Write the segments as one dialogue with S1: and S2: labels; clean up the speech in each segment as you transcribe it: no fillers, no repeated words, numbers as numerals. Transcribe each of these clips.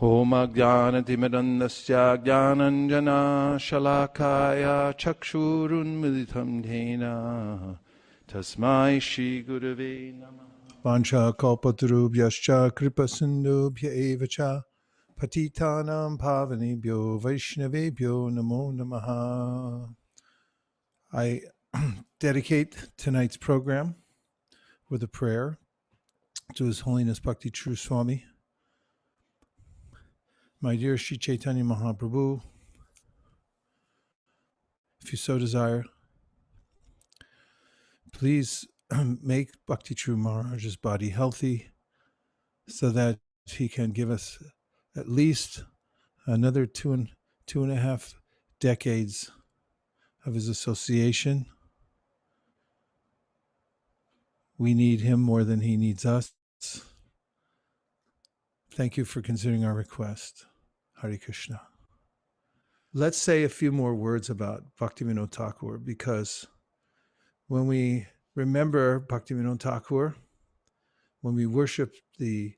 S1: Om Ajnanatimidandasya Jnananjana Shalakaya Chakshurunmilitam Dhena Tasmai Shri Gurave Namah. Vancha kalpatarubhyascha kripasindubhya evacha patitanam pavanebhyo vaishnavebhyo namo namaha. I dedicate tonight's program with a prayer to His Holiness Bhakti True Swami. My dear Sri Chaitanya Mahaprabhu, if you so desire, please make Bhakti True Maharaj's body healthy so that he can give us at least another two and a half decades of his association. We need him more than he needs us. Thank you for considering our request. Hare Krishna. Let's say a few more words about Bhaktivinoda Thakur, because when we remember Bhaktivinoda Thakur, when we worship the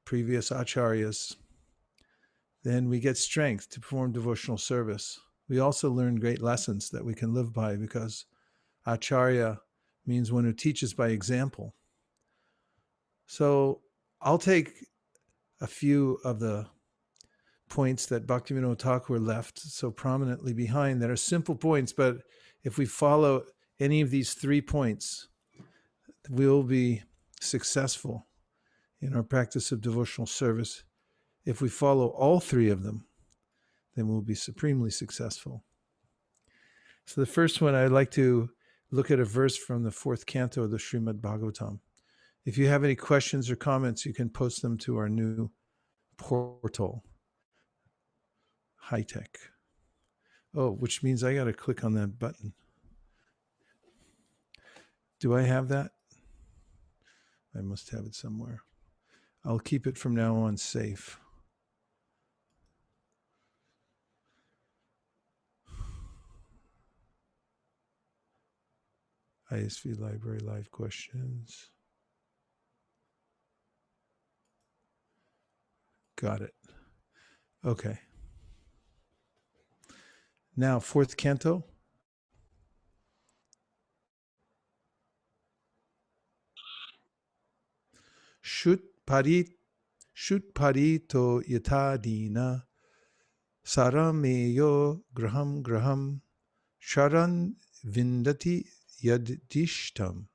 S1: previous acharyas, then we get strength to perform devotional service. We also learn great lessons that we can live by, because acharya means one who teaches by example. So I'll take a few of the points that Bhaktivinoda Thakur left so prominently behind that are simple points, but if we follow any of these 3 points, we'll be successful in our practice of devotional service. If we follow all 3 of them, then we'll be supremely successful. So the first one, I'd like to look at a verse from the 4th canto of the Srimad Bhagavatam. If you have any questions or comments, you can post them to our new portal. High tech. Oh, which means I got to click on that button. Do I have that? I must have it somewhere. I'll keep it from now on safe. ISV Library Live Questions. Got it. Okay. Now, 4th canto. Shut parito yatadina sarameyo graham sharan vindati yadishtam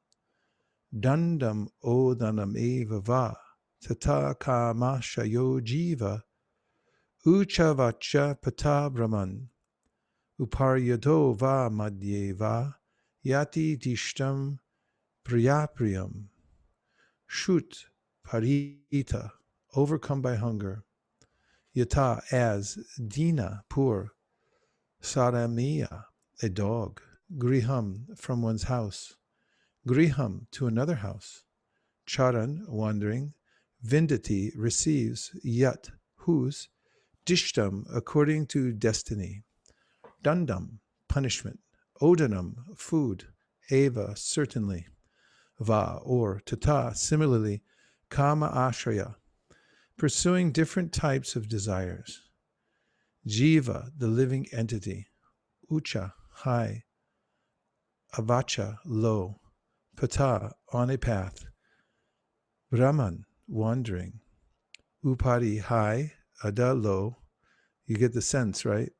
S1: dandam odanam eva va tata kama shayo jiva uchavacha pata brahman uparyado va madhye va yati dishtam priyapriyam. Shut parita, overcome by hunger. Yata, as. Dina, poor. Saramiya, a dog. Griham, from one's house. Griham, to another house. Charan, wandering. Vindati, receives. Yat, whose. Dishtam, according to destiny. Dandam, punishment. Odanam, food. Eva, certainly. Va, or tata, similarly. Kama ashraya, pursuing different types of desires. Jiva, the living entity. Ucha, high. Avacha, low. Pata, on a path. Brahman, wandering. Upari, high. Ada, low. You get the sense, right?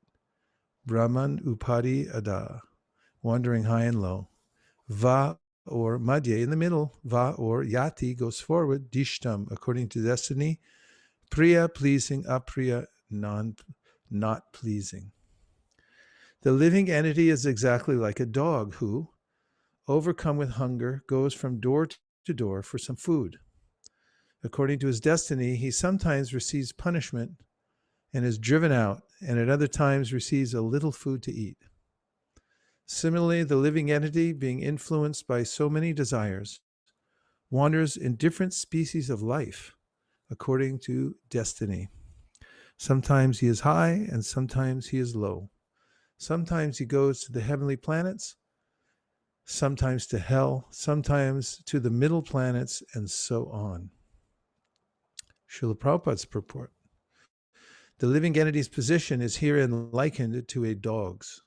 S1: Brahman, upari, ada. Wandering high and low. Va, or madhya, in the middle. Va, or yati, goes forward. Dishtam, according to destiny. Priya, pleasing. Apriya, not pleasing. The living entity is exactly like a dog who, overcome with hunger, goes from door to door for some food. According to his destiny, he sometimes receives punishment and is driven out, and at other times receives a little food to eat. Similarly, the living entity, being influenced by so many desires, wanders in different species of life according to destiny. Sometimes he is high and sometimes he is low. Sometimes he goes to the heavenly planets, sometimes to hell, sometimes to the middle planets, and so on. Srila Prabhupada's purport. The living entity's position is herein likened to a dog's.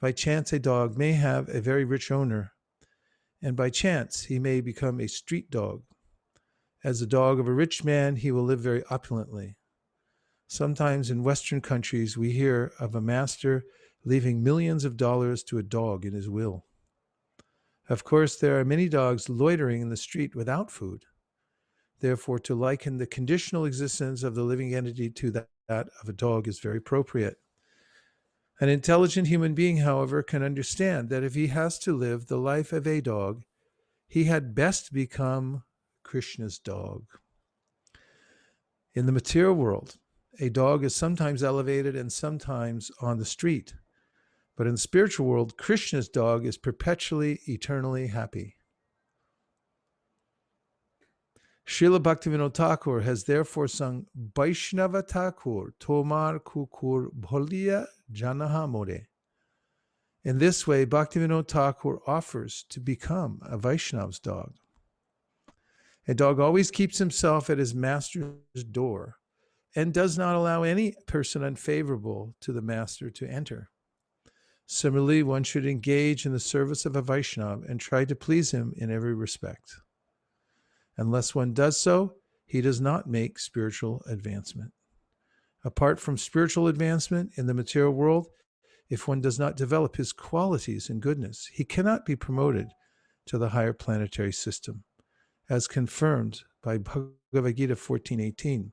S1: By chance, a dog may have a very rich owner, and by chance, he may become a street dog. As the dog of a rich man, he will live very opulently. Sometimes in Western countries, we hear of a master leaving millions of dollars to a dog in his will. Of course, there are many dogs loitering in the street without food. Therefore, to liken the conditional existence of the living entity to that of a dog is very appropriate. An intelligent human being, however, can understand that if he has to live the life of a dog, he had best become Krishna's dog. In the material world, a dog is sometimes elevated and sometimes on the street. But in the spiritual world, Krishna's dog is perpetually, eternally happy. Srila Bhaktivinoda Thakur has therefore sung Vaishnava Thakur Tomar Kukur Bholiya Janaha More. In this way, Bhaktivinoda Thakur offers to become a Vaishnav's dog. A dog always keeps himself at his master's door and does not allow any person unfavorable to the master to enter. Similarly, one should engage in the service of a Vaishnava and try to please him in every respect. Unless one does so, he does not make spiritual advancement. Apart from spiritual advancement in the material world, if one does not develop his qualities and goodness, he cannot be promoted to the higher planetary system, as confirmed by Bhagavad Gita 14:18.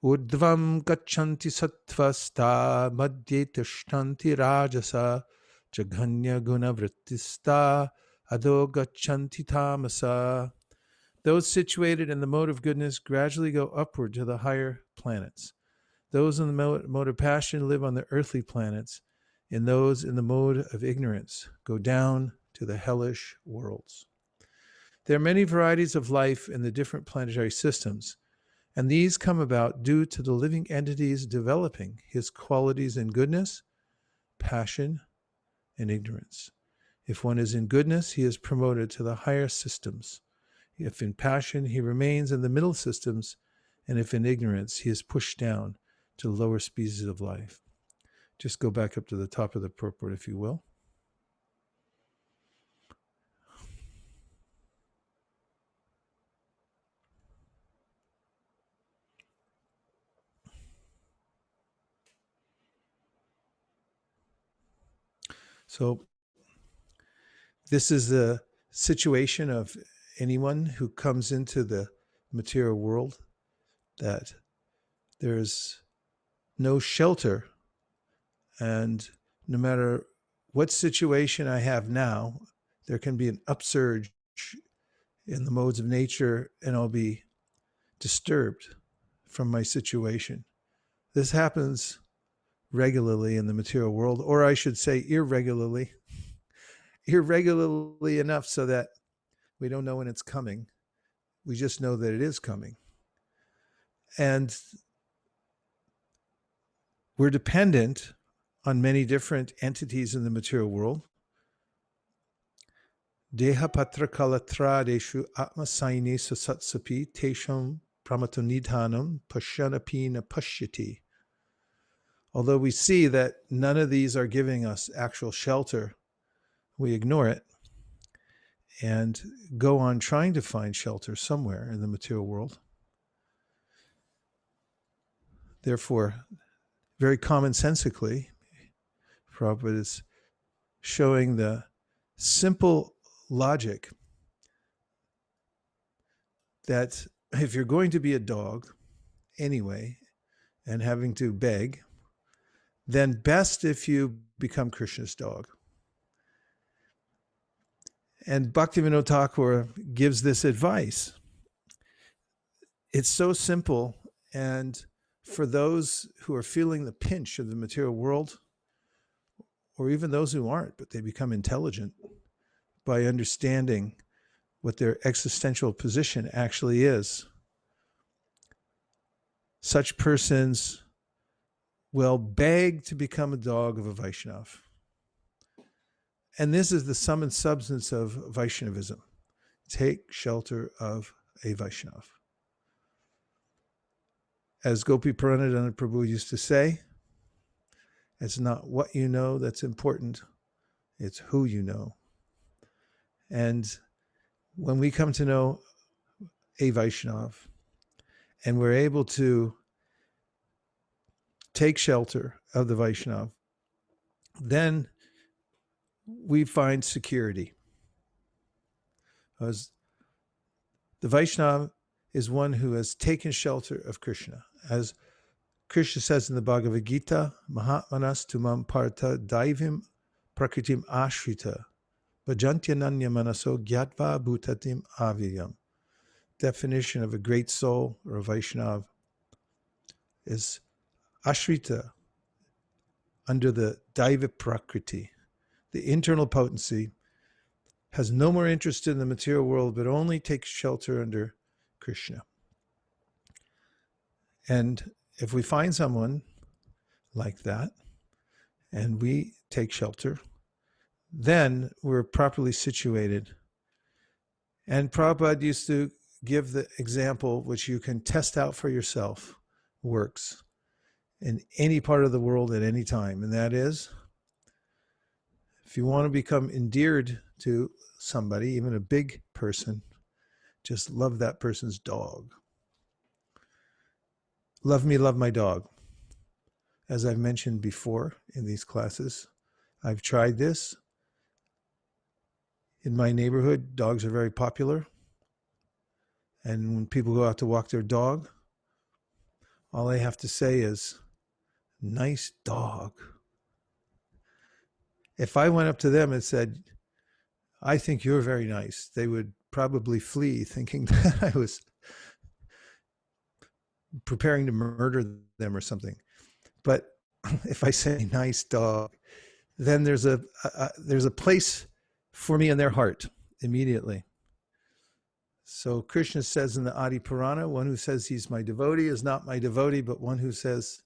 S1: Urdhvam gachanti sattvasta madhye tishtanti rajasa jaghanya gunavrittista adho gachanti tamasa. Those situated in the mode of goodness gradually go upward to the higher planets. Those in the mode of passion live on the earthly planets, and those in the mode of ignorance go down to the hellish worlds. There are many varieties of life in the different planetary systems, and these come about due to the living entities developing his qualities in goodness, passion, and ignorance. If one is in goodness, he is promoted to the higher systems. If in passion, he remains in the middle systems, and if in ignorance, he is pushed down to the lower species of life. Just go back up to the top of the purport, if you will. So this is the situation of anyone who comes into the material world, that there's no shelter, and no matter what situation I have now, there can be an upsurge in the modes of nature and I'll be disturbed from my situation. This happens regularly in the material world, or I should say irregularly enough so that we don't know when it's coming. We just know that it is coming. And we're dependent on many different entities in the material world. Deha patra kalatra deshu atma saini sasatsapi tesham pramatonidhanam pashanapina pashyati. Although we see that none of these are giving us actual shelter, we ignore it and go on trying to find shelter somewhere in the material world. Therefore, very commonsensically, Prabhupada is showing the simple logic that if you're going to be a dog anyway and having to beg, then best if you become Krishna's dog. And Bhaktivinoda Thakur gives this advice. It's so simple, and for those who are feeling the pinch of the material world, or even those who aren't, but they become intelligent by understanding what their existential position actually is, such persons will beg to become a dog of a Vaishnava. And this is the sum and substance of Vaishnavism. Take shelter of a Vaishnava. as Gopi Paranadhana Prabhu used to say, it's not what you know that's important, it's who you know. And when we come to know a Vaishnav and we're able to take shelter of the Vaishnav, then we find security. As the Vaishnava is one who has taken shelter of Krishna. As Krishna says in the Bhagavad Gita, Mahatmanas tumam partha daivim prakritim ashrita bhajantyananya manaso gyatva bhutatim avyayam. Definition of a great soul or a Vaishnava is ashrita, under the daiva prakriti, the internal potency, has no more interest in the material world, but only takes shelter under Krishna. And if we find someone like that, and we take shelter, then we're properly situated. And Prabhupada used to give the example, which you can test out for yourself, works in any part of the world at any time. And that is, if you want to become endeared to somebody, even a big person, just love that person's dog. Love me, love my dog. As I've mentioned before in these classes, I've tried this. In my neighborhood, dogs are very popular. And when people go out to walk their dog, all they have to say is, nice dog. If I went up to them and said, I think you're very nice, they would probably flee, thinking that I was preparing to murder them or something. But if I say nice dog, then there's a place for me in their heart immediately. So Krishna says in the Adi Purana, one who says he's my devotee is not my devotee, but one who says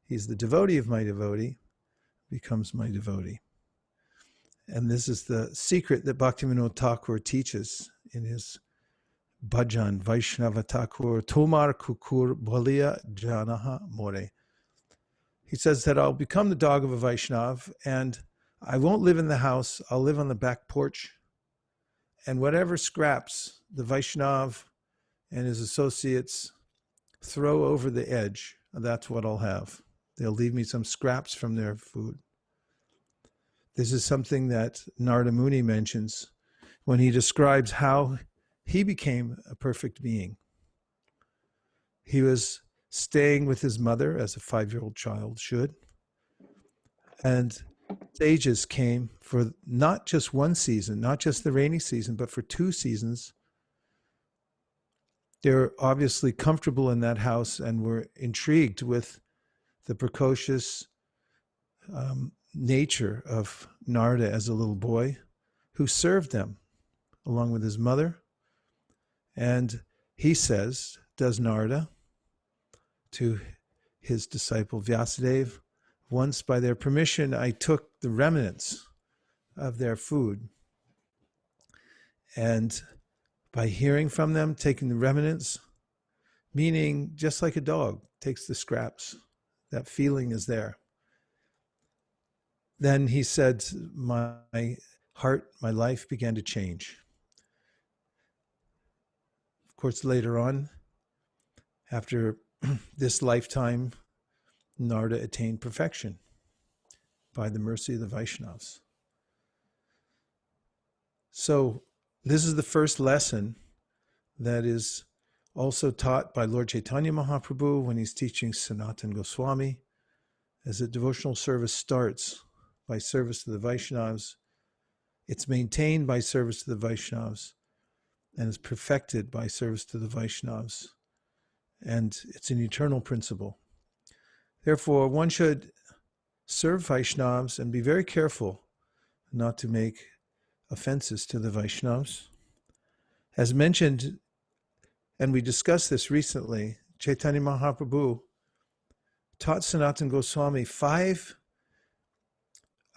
S1: he's the devotee of my devotee becomes my devotee. And this is the secret that Bhaktivinoda Thakura teaches in his bhajan, Vaishnava Thakur, Tomar Kukur Bhalia Janaha More. He says that I'll become the dog of a Vaishnav, and I won't live in the house, I'll live on the back porch, and whatever scraps the Vaishnav and his associates throw over the edge, that's what I'll have. They'll leave me some scraps from their food. This is something that Narada Muni mentions when he describes how he became a perfect being. He was staying with his mother, as a 5-year-old child should, and sages came for not just one season, not just the rainy season, but for 2 seasons. They're obviously comfortable in that house and were intrigued with the precocious nature of Narada as a little boy, who served them along with his mother. And he says, does Narada, to his disciple Vyasadeva, once by their permission, I took the remnants of their food. And by hearing from them, taking the remnants, meaning just like a dog takes the scraps, that feeling is there. Then he said, my heart, my life began to change. Of course, later on, after this lifetime, Narada attained perfection by the mercy of the Vaishnavas. So this is the first lesson that is also taught by Lord Chaitanya Mahaprabhu when he's teaching Sanatana Goswami, as a devotional service starts by service to the Vaishnavas. It's maintained by service to the Vaishnavas and is perfected by service to the Vaishnavas. And it's an eternal principle. Therefore, one should serve Vaishnavas and be very careful not to make offenses to the Vaishnavas. As mentioned, and we discussed this recently, Chaitanya Mahaprabhu taught Sanatana Goswami 5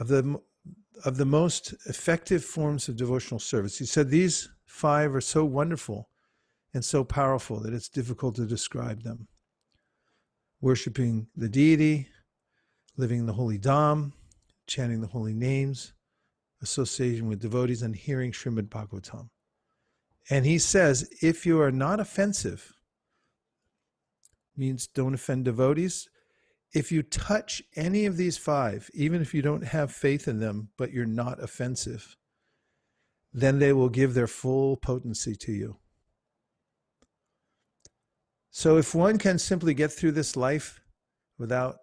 S1: of the most effective forms of devotional service. He said these 5 are so wonderful and so powerful that it's difficult to describe them. worshiping the deity, living the holy dham, chanting the holy names, association with devotees, and hearing Srimad Bhagavatam. And he says, if you are not offensive, means don't offend devotees. If you touch any of these five, even if you don't have faith in them, but you're not offensive, then they will give their full potency to you. So if one can simply get through this life without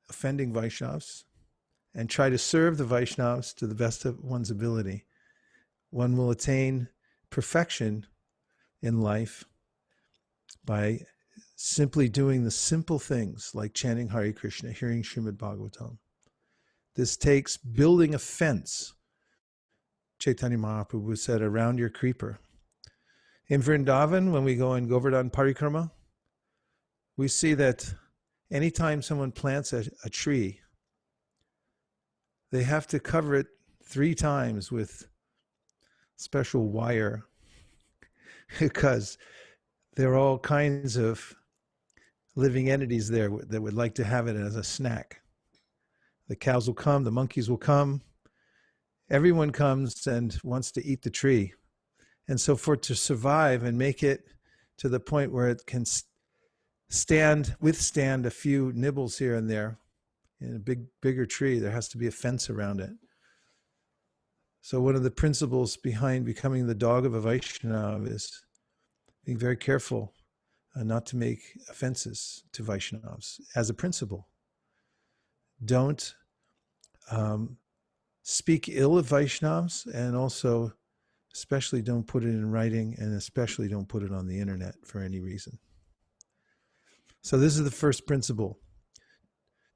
S1: offending Vaishnavas and try to serve the Vaishnavas to the best of one's ability, one will attain perfection in life by simply doing the simple things like chanting Hare Krishna, hearing Srimad Bhagavatam. This takes building a fence, Chaitanya Mahaprabhu said, around your creeper. In Vrindavan, when we go in Govardhan Parikrama, we see that anytime someone plants a tree, they have to cover it 3 times with special wire because there are all kinds of living entities there that would like to have it as a snack. The cows will come, the monkeys will come, everyone comes and wants to eat the tree. And so for it to survive and make it to the point where it can withstand a few nibbles here and there in a bigger tree, there has to be a fence around it. So one of the principles behind becoming the dog of a Vaishnava is being very careful not to make offenses to Vaishnavas as a principle. Don't speak ill of Vaishnavas, and also especially don't put it in writing, and especially don't put it on the internet for any reason. So this is the first principle.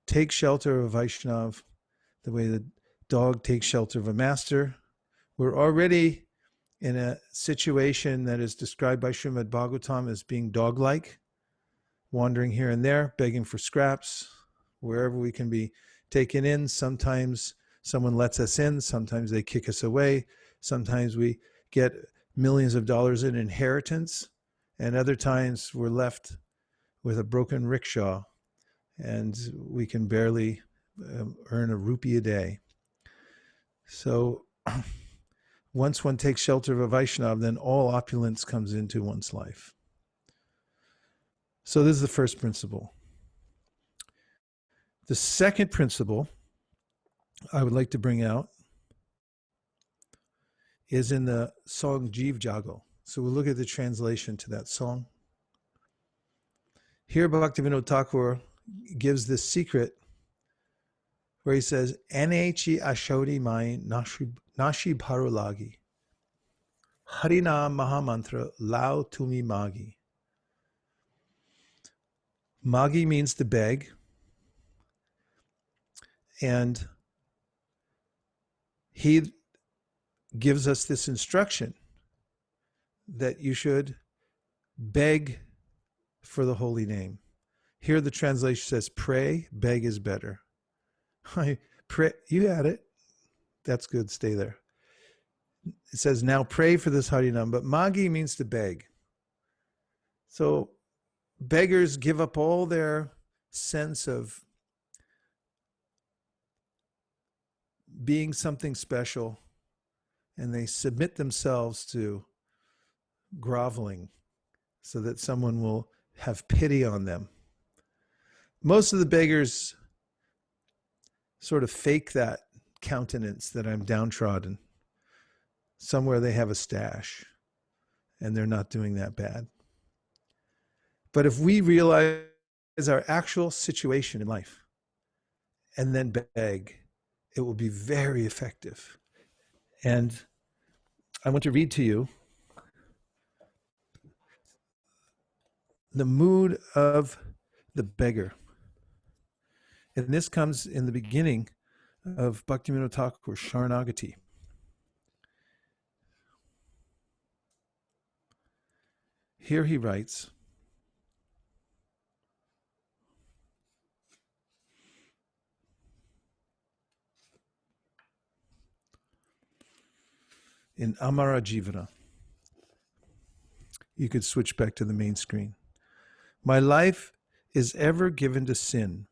S1: Take shelter of a Vaishnav the way the dog takes shelter of a master. We're already in a situation that is described by Srimad Bhagavatam as being dog-like, wandering here and there, begging for scraps, wherever we can be taken in. Sometimes someone lets us in, sometimes they kick us away, sometimes we get millions of dollars in inheritance, and other times we're left with a broken rickshaw and we can barely earn a rupee a day. So once one takes shelter of a Vaishnava, then all opulence comes into one's life. So this is the first principle. The second principle I would like to bring out is in the song Jeev Jago. So we'll look at the translation to that song. Here Bhaktivinoda Thakur gives this secret where he says, N-H-E ashodi mai nashi bharolagi. Harina Mahamantra lao tumi magi. Magi means to beg. And he gives us this instruction that you should beg for the holy name. Here the translation says, pray, beg is better. I pray, you had it. That's good, stay there. It says, now pray for this Harinam, but Magi means to beg. So beggars give up all their sense of being something special, and they submit themselves to groveling so that someone will have pity on them. Most of the beggars sort of fake that countenance that I'm downtrodden. Somewhere they have a stash, and they're not doing that bad. But if we realize our actual situation in life and then beg, it will be very effective. And I want to read to you the mood of the beggar. And this comes in the beginning of Bhaktivinoda Thakur's Sharanagati. Here he writes, in Amara Jivana. You could switch back to the main screen. My life is ever given to sin.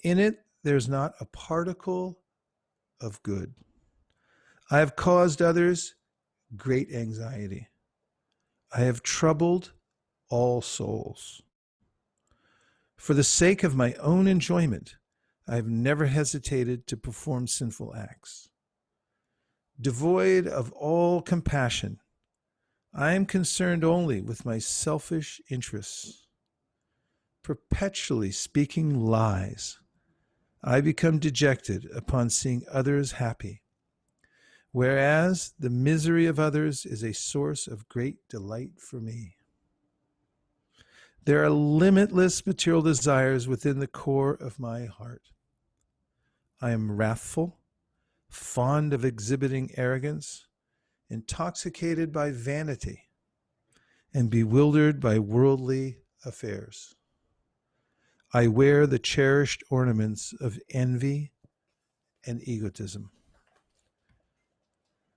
S1: In it, there's not a particle of good. I have caused others great anxiety. I have troubled all souls. For the sake of my own enjoyment, I have never hesitated to perform sinful acts. Devoid of all compassion, I am concerned only with my selfish interests. Perpetually speaking lies, I become dejected upon seeing others happy, whereas the misery of others is a source of great delight for me. There are limitless material desires within the core of my heart. I am wrathful, fond of exhibiting arrogance, intoxicated by vanity, and bewildered by worldly affairs. I wear the cherished ornaments of envy and egotism.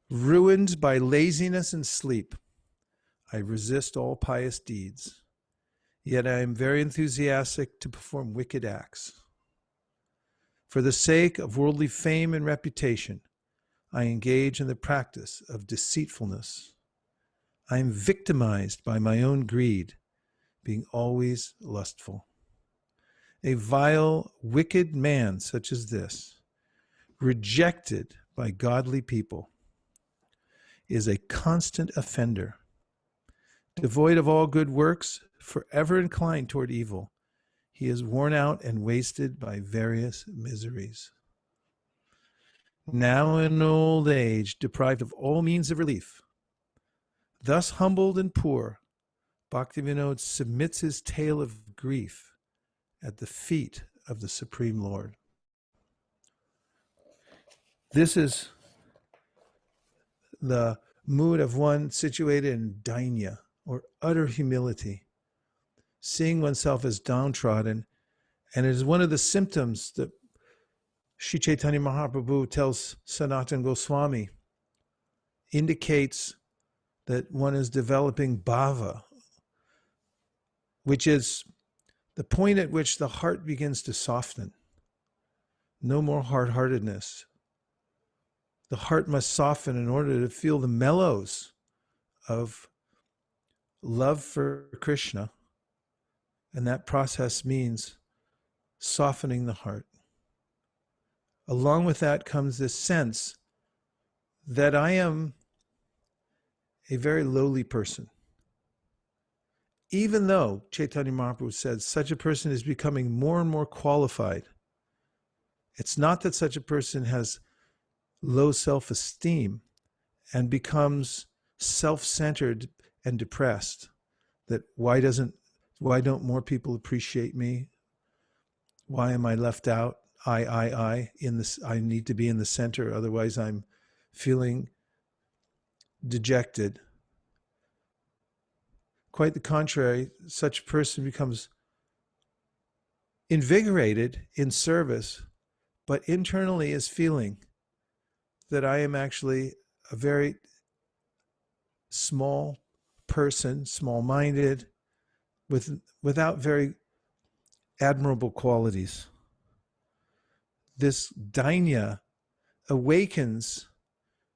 S1: Ruined by laziness and sleep, I resist all pious deeds, yet I am very enthusiastic to perform wicked acts. For the sake of worldly fame and reputation, I engage in the practice of deceitfulness. I am victimized by my own greed, being always lustful. A vile, wicked man such as this, rejected by godly people, is a constant offender, devoid of all good works, forever inclined toward evil. He is worn out and wasted by various miseries. Now in old age, deprived of all means of relief, thus humbled and poor, Bhaktivinoda submits his tale of grief at the feet of the Supreme Lord. This is the mood of one situated in dainya, or utter humility, seeing oneself as downtrodden. And it is one of the symptoms that Sri Chaitanya Mahaprabhu tells Sanatana Goswami indicates that one is developing bhava, which is the point at which the heart begins to soften. No more hard-heartedness. The heart must soften in order to feel the mellows of love for Krishna. And that process means softening the heart. Along with that comes this sense that I am a very lowly person. Even though Chaitanya Mahaprabhu says such a person is becoming more and more qualified, it's not that such a person has low self-esteem and becomes self-centered and depressed, that why don't more people appreciate me? Why am I left out? I need to be in the center, otherwise I'm feeling dejected. Quite the contrary, such a person becomes invigorated in service, but internally is feeling that I am actually a very small person, small-minded, without very admirable qualities. This dainya awakens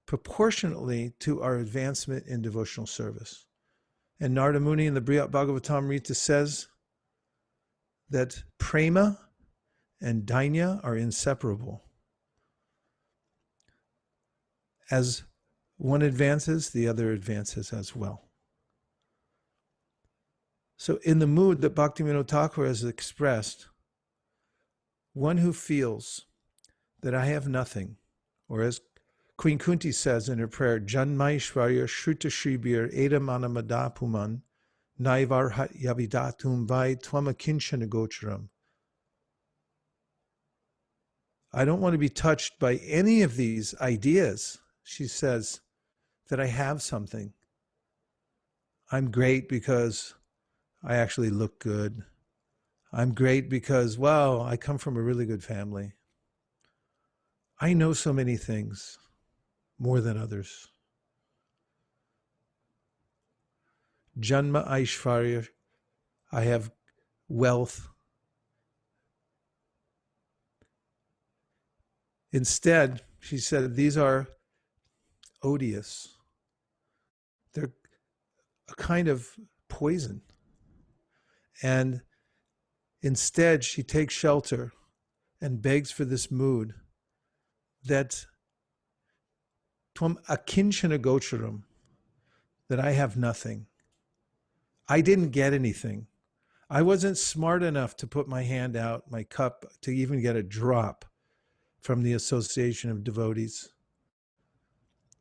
S1: proportionately to our advancement in devotional service. And Narada Muni in the Brihad Bhagavatamrita says that prema and dainya are inseparable. As one advances, the other advances as well. So in the mood that Bhaktivinoda Thakura has expressed, one who feels that I have nothing, or as Queen Kunti says in her prayer, Janmaishvarya Shruta Shribir Edam Anamadapuman Naivar Yavidatum Vai Twamakinchana Gocharam. I don't want to be touched by any of these ideas, she says, that I have something. I'm great because I actually look good. I'm great because, well, I come from a really good family. I know so many things, more than others. Janma Aishvarya, I have wealth. Instead, she said, these are odious. They're a kind of poison. And instead, she takes shelter and begs for this mood that tvam akinchana gocharam, that I have nothing. I didn't get anything. I wasn't smart enough to put my hand out, my cup, to even get a drop from the association of devotees.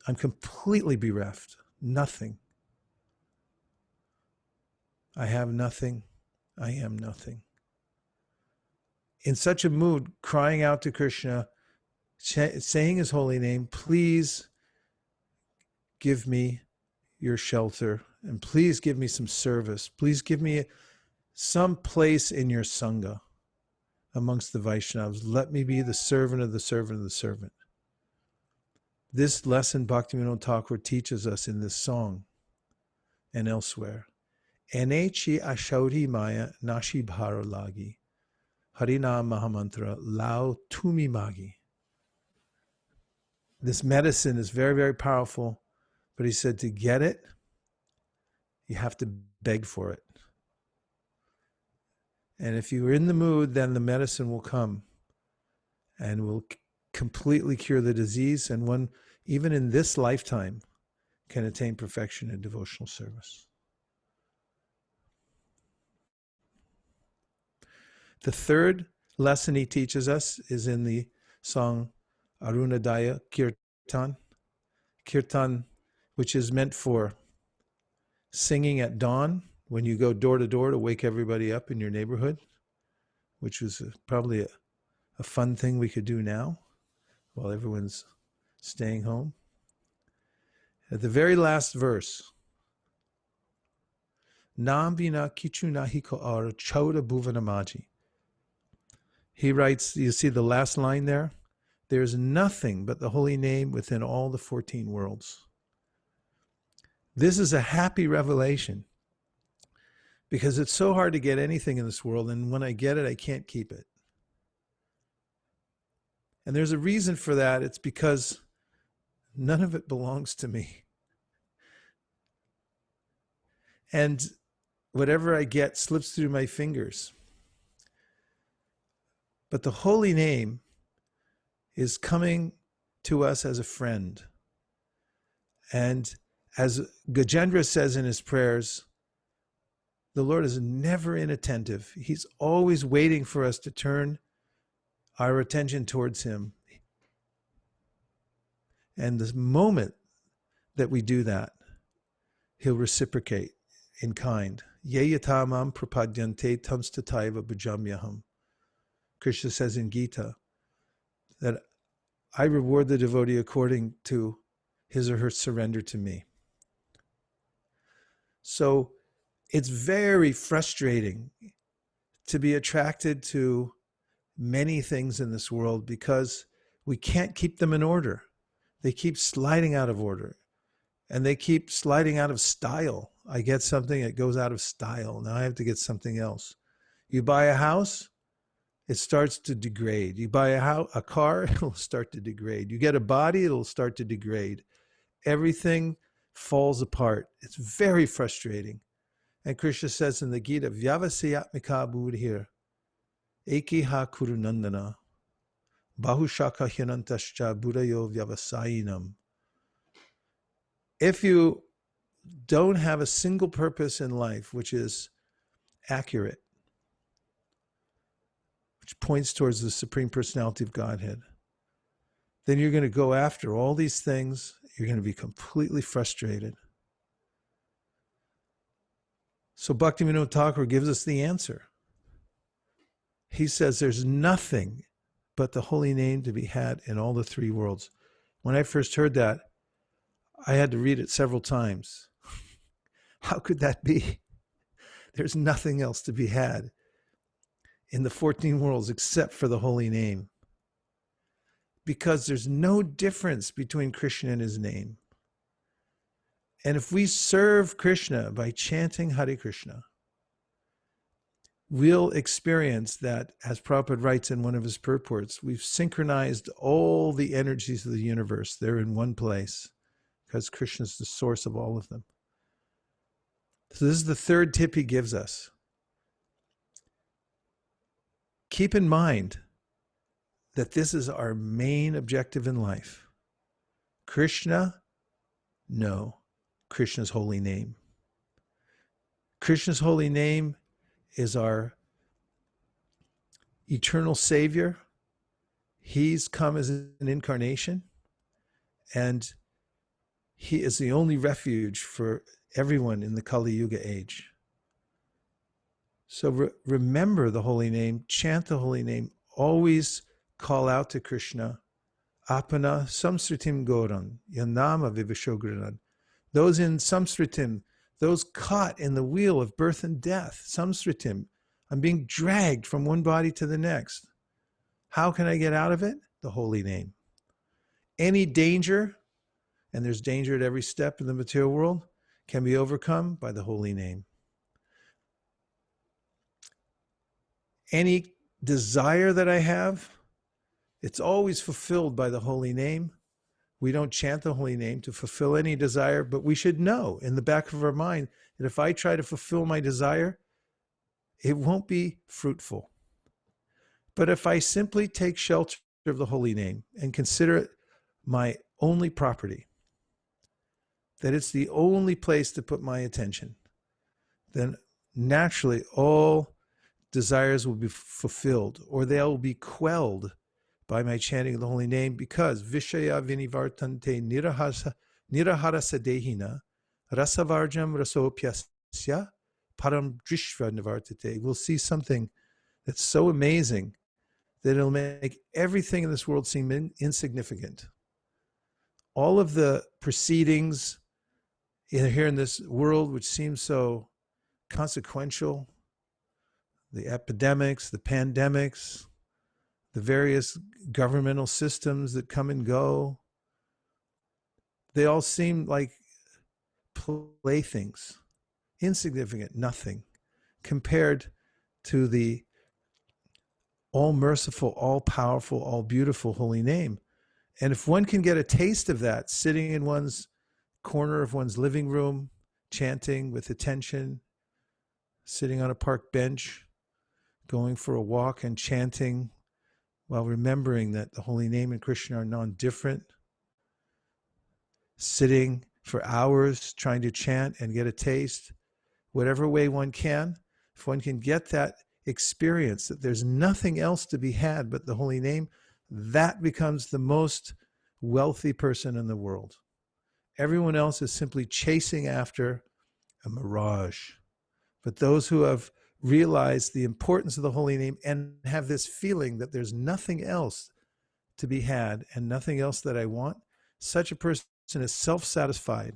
S1: I'm completely bereft. Nothing. I have nothing. I am nothing. In such a mood, crying out to Krishna, saying his holy name, please give me your shelter, and please give me some service. Please give me some place in your Sangha amongst the Vaishnavas. Let me be the servant of the servant of the servant. This lesson Bhaktivinoda Thakur teaches us in this song and elsewhere. Enechi ashauri maya nashi bharo lagi. Harinam Mahamantra lao tumi magi. This medicine is very, very powerful, but he said to get it, you have to beg for it. And if you're in the mood, then the medicine will come and will completely cure the disease, and one, even in this lifetime, can attain perfection in devotional service. The third lesson he teaches us is in the song Arunodaya Kirtan. Kirtan, which is meant for singing at dawn when you go door to door to wake everybody up in your neighborhood, which was probably a fun thing we could do now while everyone's staying home. At the very last verse, Nam bina kichu nahi ko ar chauda bhuvanamaji. He writes, you see the last line there? There's nothing but the holy name within all the 14 worlds. This is a happy revelation because it's so hard to get anything in this world, and when I get it, I can't keep it. And there's a reason for that. It's because none of it belongs to me. And whatever I get slips through my fingers. But the holy name is coming to us as a friend. And as Gajendra says in his prayers, the Lord is never inattentive. He's always waiting for us to turn our attention towards him. And the moment that we do that, he'll reciprocate in kind. Ye yatamam prapadyante tamstataiva bhajamyaham. Krishna says in Gita that I reward the devotee according to his or her surrender to me. So it's very frustrating to be attracted to many things in this world because we can't keep them in order. They keep sliding out of order, and they keep sliding out of style. I get something, it goes out of style. Now I have to get something else. You buy a house, it starts to degrade. You buy a car, it'll start to degrade. You get a body, it'll start to degrade. Everything falls apart. It's very frustrating. And Krishna says in the Gita, Vyavasayatmika buddhir, Ekiha kurunandana, Bahushaka hinantascha buddhayo vyavasayinam. If you don't have a single purpose in life which is accurate, which points towards the Supreme Personality of Godhead, then you're going to go after all these things. You're going to be completely frustrated. So Bhaktivinoda Thakur gives us the answer. He says there's nothing but the holy name to be had in all the three worlds. When I first heard that, I had to read it several times. How could that be? There's nothing else to be had in the 14 worlds except for the holy name. Because there's no difference between Krishna and his name. And if we serve Krishna by chanting Hare Krishna, we'll experience that, as Prabhupada writes in one of his purports, we've synchronized all the energies of the universe. They're in one place because Krishna is the source of all of them. So this is the third tip he gives us. Keep in mind that this is our main objective in life. Krishna, no, Krishna's holy name. Krishna's holy name is our eternal Savior. He's come as an incarnation, and he is the only refuge for everyone in the Kali Yuga age. So remember the holy name, chant the holy name, always call out to Krishna. Apana samsritim goran, yanama vivishogrinan. Those in samsritim, those caught in the wheel of birth and death, samsritim, I'm being dragged from one body to the next. How can I get out of it? The holy name. Any danger, and there's danger at every step in the material world, can be overcome by the holy name. Any desire that I have, it's always fulfilled by the holy name. We don't chant the holy name to fulfill any desire, but we should know in the back of our mind that if I try to fulfill my desire, it won't be fruitful. But if I simply take shelter of the holy name and consider it my only property, that it's the only place to put my attention, then naturally all desires will be fulfilled, or they'll be quelled by my chanting of the holy name, because Vishaya Vinivartante Nirahara Sadehina Rasavarjam Rasopyasya Param Drishva Nivartate. We'll see something that's so amazing that it'll make everything in this world seem insignificant. All of the proceedings here in this world, which seem so consequential, the epidemics, the pandemics, the various governmental systems that come and go, they all seem like playthings, insignificant, nothing, compared to the all-merciful, all-powerful, all-beautiful holy name. And if one can get a taste of that, sitting in one's corner of one's living room, chanting with attention, sitting on a park bench, going for a walk and chanting while remembering that the holy name and Krishna are non-different, sitting for hours trying to chant and get a taste, whatever way one can, if one can get that experience that there's nothing else to be had but the holy name, that becomes the most wealthy person in the world. Everyone else is simply chasing after a mirage. But those who have realized the importance of the holy name and have this feeling that there's nothing else to be had and nothing else that I want, such a person is self-satisfied,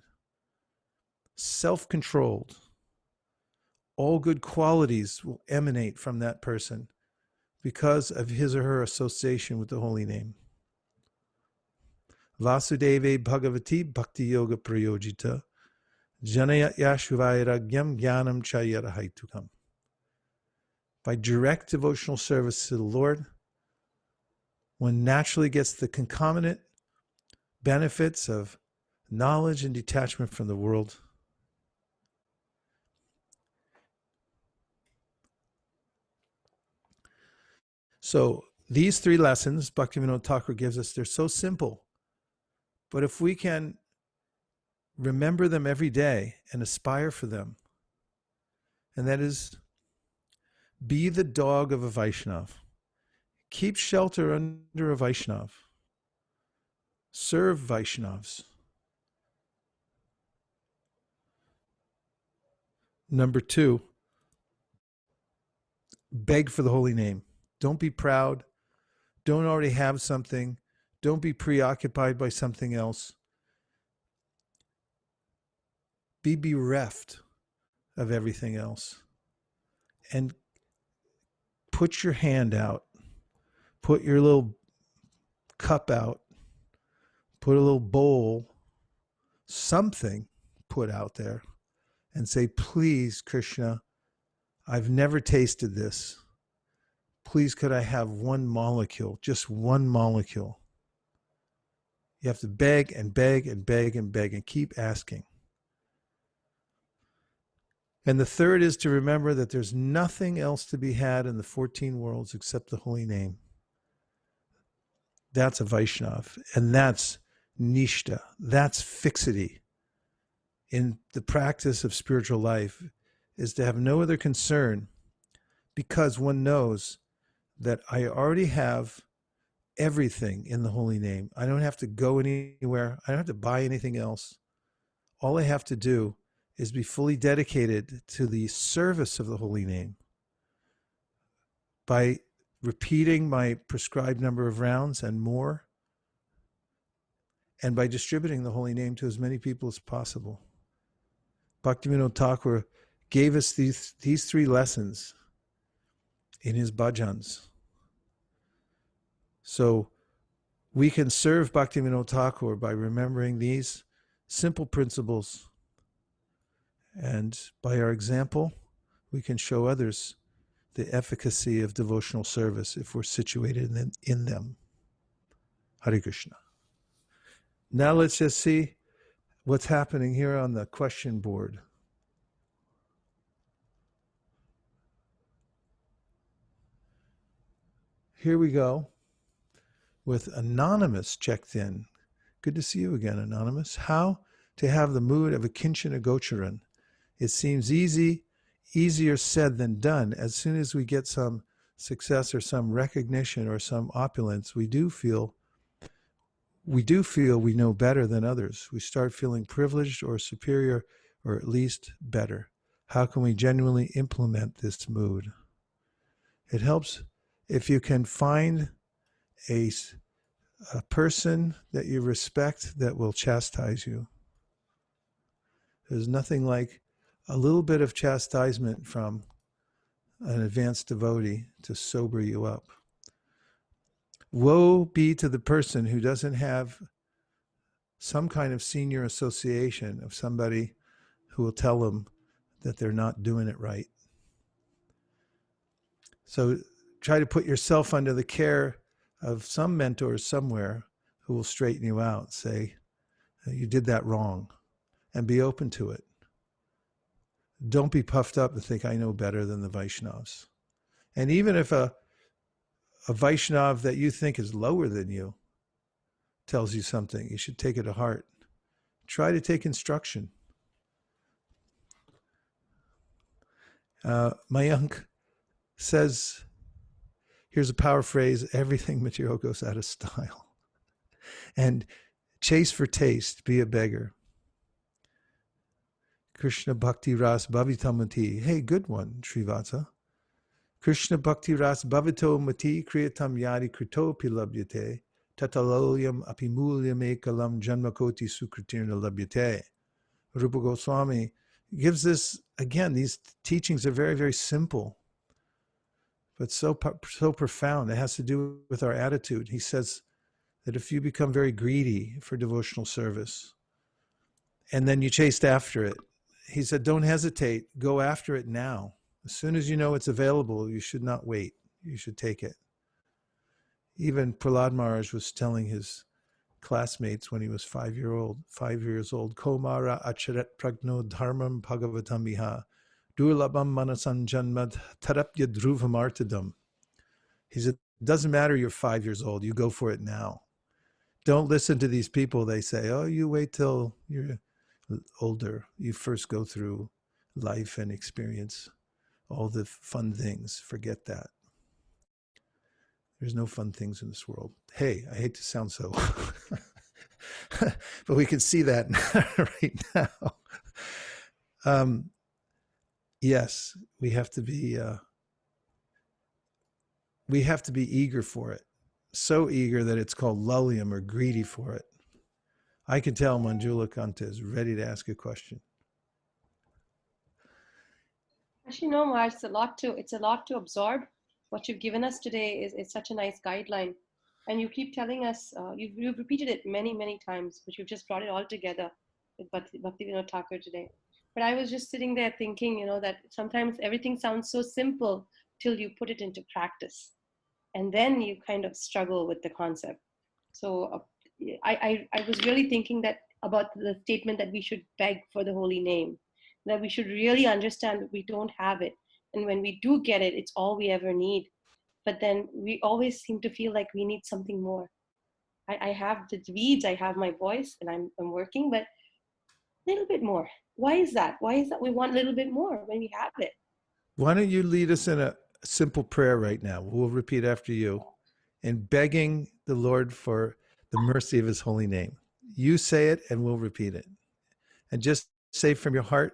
S1: self-controlled. All good qualities will emanate from that person because of his or her association with the holy name. Vasudeve Bhagavati Bhakti Yoga Prayojita Janayat Yashvairagyam Jnanam Chayarahaitukam. By direct devotional service to the Lord, one naturally gets the concomitant benefits of knowledge and detachment from the world. So these three lessons Bhaktivinoda Thakura gives us, they're so simple. But if we can remember them every day and aspire for them, and that is, be the dog of a Vaishnav. Keep shelter under a Vaishnav. Serve Vaishnavs. Number 2, beg for the holy name. Don't be proud. Don't already have something. Don't be preoccupied by something else. Be bereft of everything else. And put your hand out. Put your little cup out. Put a little bowl, something put out there, and say, please, Krishna, I've never tasted this. Please, could I have one molecule, just one molecule? You have to beg and beg and beg and beg and keep asking. And the third is to remember that there's nothing else to be had in the 14 worlds except the holy name. That's a Vaishnav, and that's Nishta, that's fixity. In the practice of spiritual life is to have no other concern, because one knows that I already have everything in the holy name. I don't have to go anywhere. I don't have to buy anything else. All I have to do is be fully dedicated to the service of the holy name by repeating my prescribed number of rounds and more, and by distributing the holy name to as many people as possible. Bhaktivinoda Thakura gave us these three lessons in his bhajans. So we can serve Bhaktivinoda Thakur by remembering these simple principles. And by our example, we can show others the efficacy of devotional service if we're situated in them. Hare Krishna. Now let's just see what's happening here on the question board. Here we go with Anonymous checked in. Good to see you again, Anonymous. How to have the mood of a Kinchana Gocharan. It seems easier said than done. As soon as we get some success or some recognition or some opulence, we do feel we know better than others. We start feeling privileged or superior, or at least better. How can we genuinely implement this mood? It helps if you can find a person that you respect that will chastise you. There's nothing like a little bit of chastisement from an advanced devotee to sober you up. Woe be to the person who doesn't have some kind of senior association of somebody who will tell them that they're not doing it right. So try to put yourself under the care of some mentors somewhere who will straighten you out, say, you did that wrong, and be open to it. Don't be puffed up and think, I know better than the Vaishnavas. And even if a Vaishnav that you think is lower than you tells you something, you should take it to heart. Try to take instruction. Mayank says, here's a power phrase, everything material goes out of style. And chase for taste, be a beggar. Krishna Bhakti Ras Bhavito Mati. Hey, good one, Srivatsa. Krishna Bhakti Ras Bhavito Mati Kriyatam Yadi Krito Pilabhyate Tataloyam Apimulyam Ekalam Janmakoti Sukritirna Labhyate. Rupa Goswami gives this, again, these teachings are very, very simple, but so profound. It has to do with our attitude. He says that if you become very greedy for devotional service, and then you chased after it, he said, don't hesitate, go after it now. As soon as you know it's available, you should not wait. You should take it. Even Prahlad Maharaj was telling his classmates when he was 5 years old, Komara acharet pragno dharmam bhagavatam iha, durlabam manasan janmad tarapya dhruvamartadam. He said, it doesn't matter you're 5 years old, you go for it now. Don't listen to these people. They say, oh, you wait till you're older. You first go through life and experience all the fun things. Forget that. There's no fun things in this world. Hey, I hate to sound so, but we can see that right now. Yes, we have to be eager for it. So eager that it's called lullium, or greedy for it. I can tell Manjula Kanta is ready to ask a question.
S2: Actually, no, Mars, it's a lot to absorb. What you've given us today is such a nice guideline. And you keep telling us, you've repeated it many, many times, but you've just brought it all together with Bhaktivinoda Thakur today. But I was just sitting there thinking, that sometimes everything sounds so simple till you put it into practice. And then you kind of struggle with the concept. So I was really thinking that about the statement that we should beg for the holy name, that we should really understand that we don't have it. And when we do get it, it's all we ever need. But then we always seem to feel like we need something more. I have the weeds, I have my voice, and I'm working, but a little bit more. Why is that? Why is that we want a little bit more when we have it?
S1: Why don't you lead us in a simple prayer right now? We'll repeat after you and begging the Lord for the mercy of his holy name. You say it and we'll repeat it. And just say from your heart,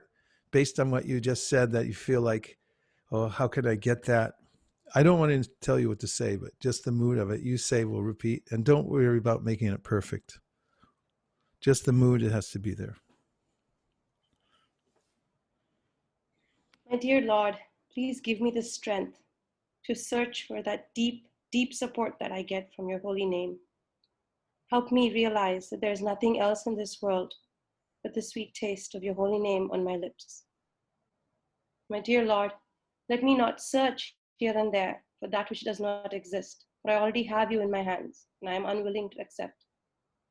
S1: based on what you just said, that you feel like, oh, how could I get that? I don't want to tell you what to say, but just the mood of it. You say, we'll repeat. And don't worry about making it perfect. Just the mood, it has to be there.
S2: My dear Lord, please give me the strength to search for that deep, deep support that I get from your holy name. Help me realize that there's nothing else in this world but the sweet taste of your holy name on my lips. My dear Lord, let me not search here and there for that which does not exist, for I already have you in my hands, and I am unwilling to accept.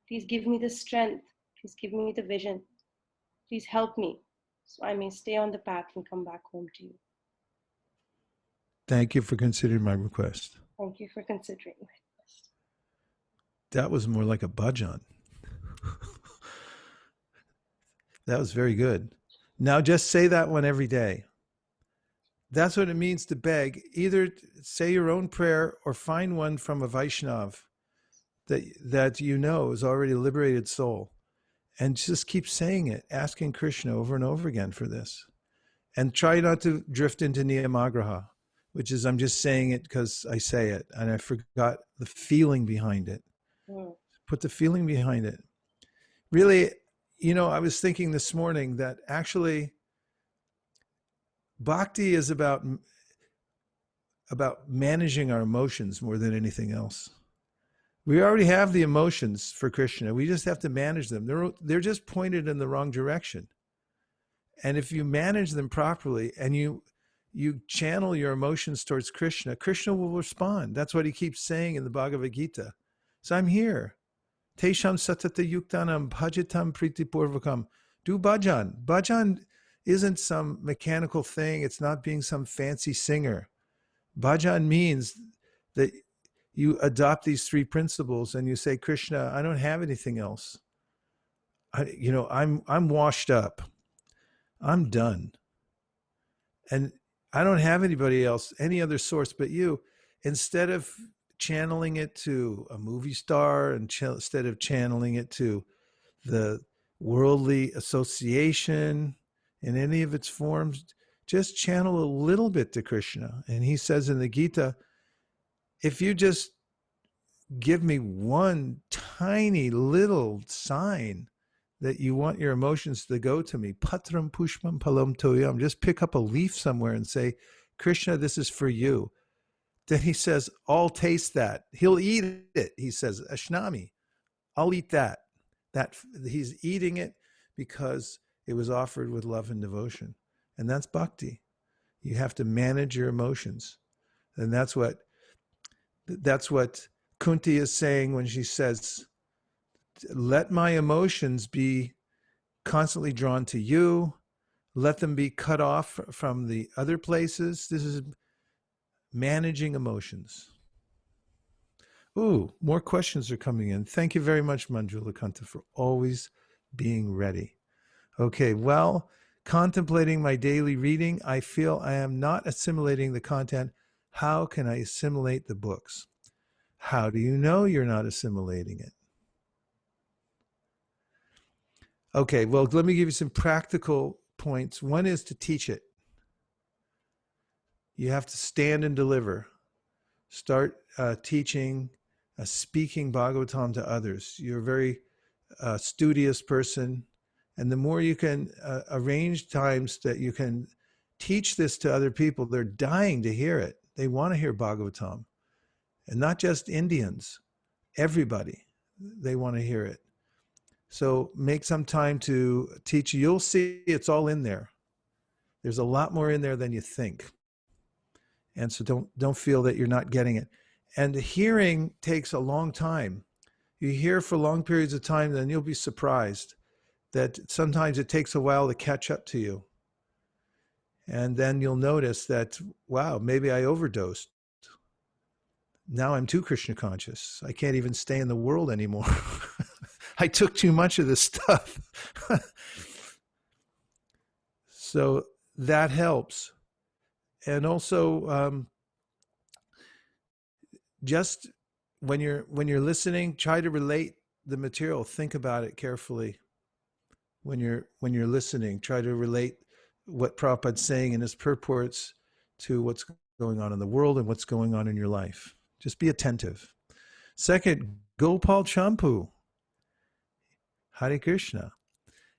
S2: Please give me the strength. Please give me the vision. Please help me so I may stay on the path and come back home to you.
S1: Thank you for considering my request.
S2: Thank you for considering my request.
S1: That was more like a bhajan. That was very good. Now just say that one every day. That's what it means to beg. Either say your own prayer or find one from a Vaishnav that you know is already a liberated soul. And just keep saying it, asking Krishna over and over again for this. And try not to drift into niyamagraha, which is I'm just saying it because I say it and I forgot the feeling behind it. Put the feeling behind it. Really, I was thinking this morning that actually bhakti is about managing our emotions more than anything else. We already have the emotions for Krishna. We just have to manage them. They're just pointed in the wrong direction. And if you manage them properly and you channel your emotions towards Krishna, Krishna will respond. That's what he keeps saying in the Bhagavad Gita. So I'm here. Tesham satata yuktanam bhajitam pritipurvakam. Do bhajan. Bhajan isn't some mechanical thing. It's not being some fancy singer. Bhajan means that you adopt these three principles and you say, Krishna, I don't have anything else. I'm washed up. I'm done. And I don't have anybody else, any other source but you. Instead of channeling it to a movie star and instead of channeling it to the worldly association in any of its forms, just channel a little bit to Krishna. And he says in the Gita, if you just give me one tiny little sign that you want your emotions to go to me, patram pushpam palam toyam, just pick up a leaf somewhere and say, Krishna, this is for you. Then he says, I'll taste that. He'll eat it. He says, Ashnami, I'll eat that. That he's eating it because it was offered with love and devotion. And that's bhakti. You have to manage your emotions. And that's what Kunti is saying when she says, let my emotions be constantly drawn to you. Let them be cut off from the other places. This is managing emotions. Ooh, more questions are coming in. Thank you very much, Manjula Kanta, for always being ready. Okay, well, contemplating my daily reading, I feel I am not assimilating the content. How can I assimilate the books? How do you know you're not assimilating it? Okay, well, let me give you some practical points. One is to teach it. You have to stand and deliver. Start teaching, speaking Bhagavatam to others. You're a very studious person. And the more you can arrange times that you can teach this to other people, they're dying to hear it. They want to hear Bhagavatam. And not just Indians, everybody, they want to hear it. So make some time to teach. You'll see it's all in there. There's a lot more in there than you think. And so don't feel that you're not getting it. And hearing takes a long time. You hear for long periods of time, then you'll be surprised that sometimes it takes a while to catch up to you. And then you'll notice that, wow, maybe I overdosed. Now I'm too Krishna conscious. I can't even stay in the world anymore. I took too much of this stuff. So that helps. And also, just when you're listening, try to relate the material. Think about it carefully. When you're listening, try to relate what Prabhupada's saying in his purports to what's going on in the world and what's going on in your life. Just be attentive. Second, Gopal Champu. Hare Krishna.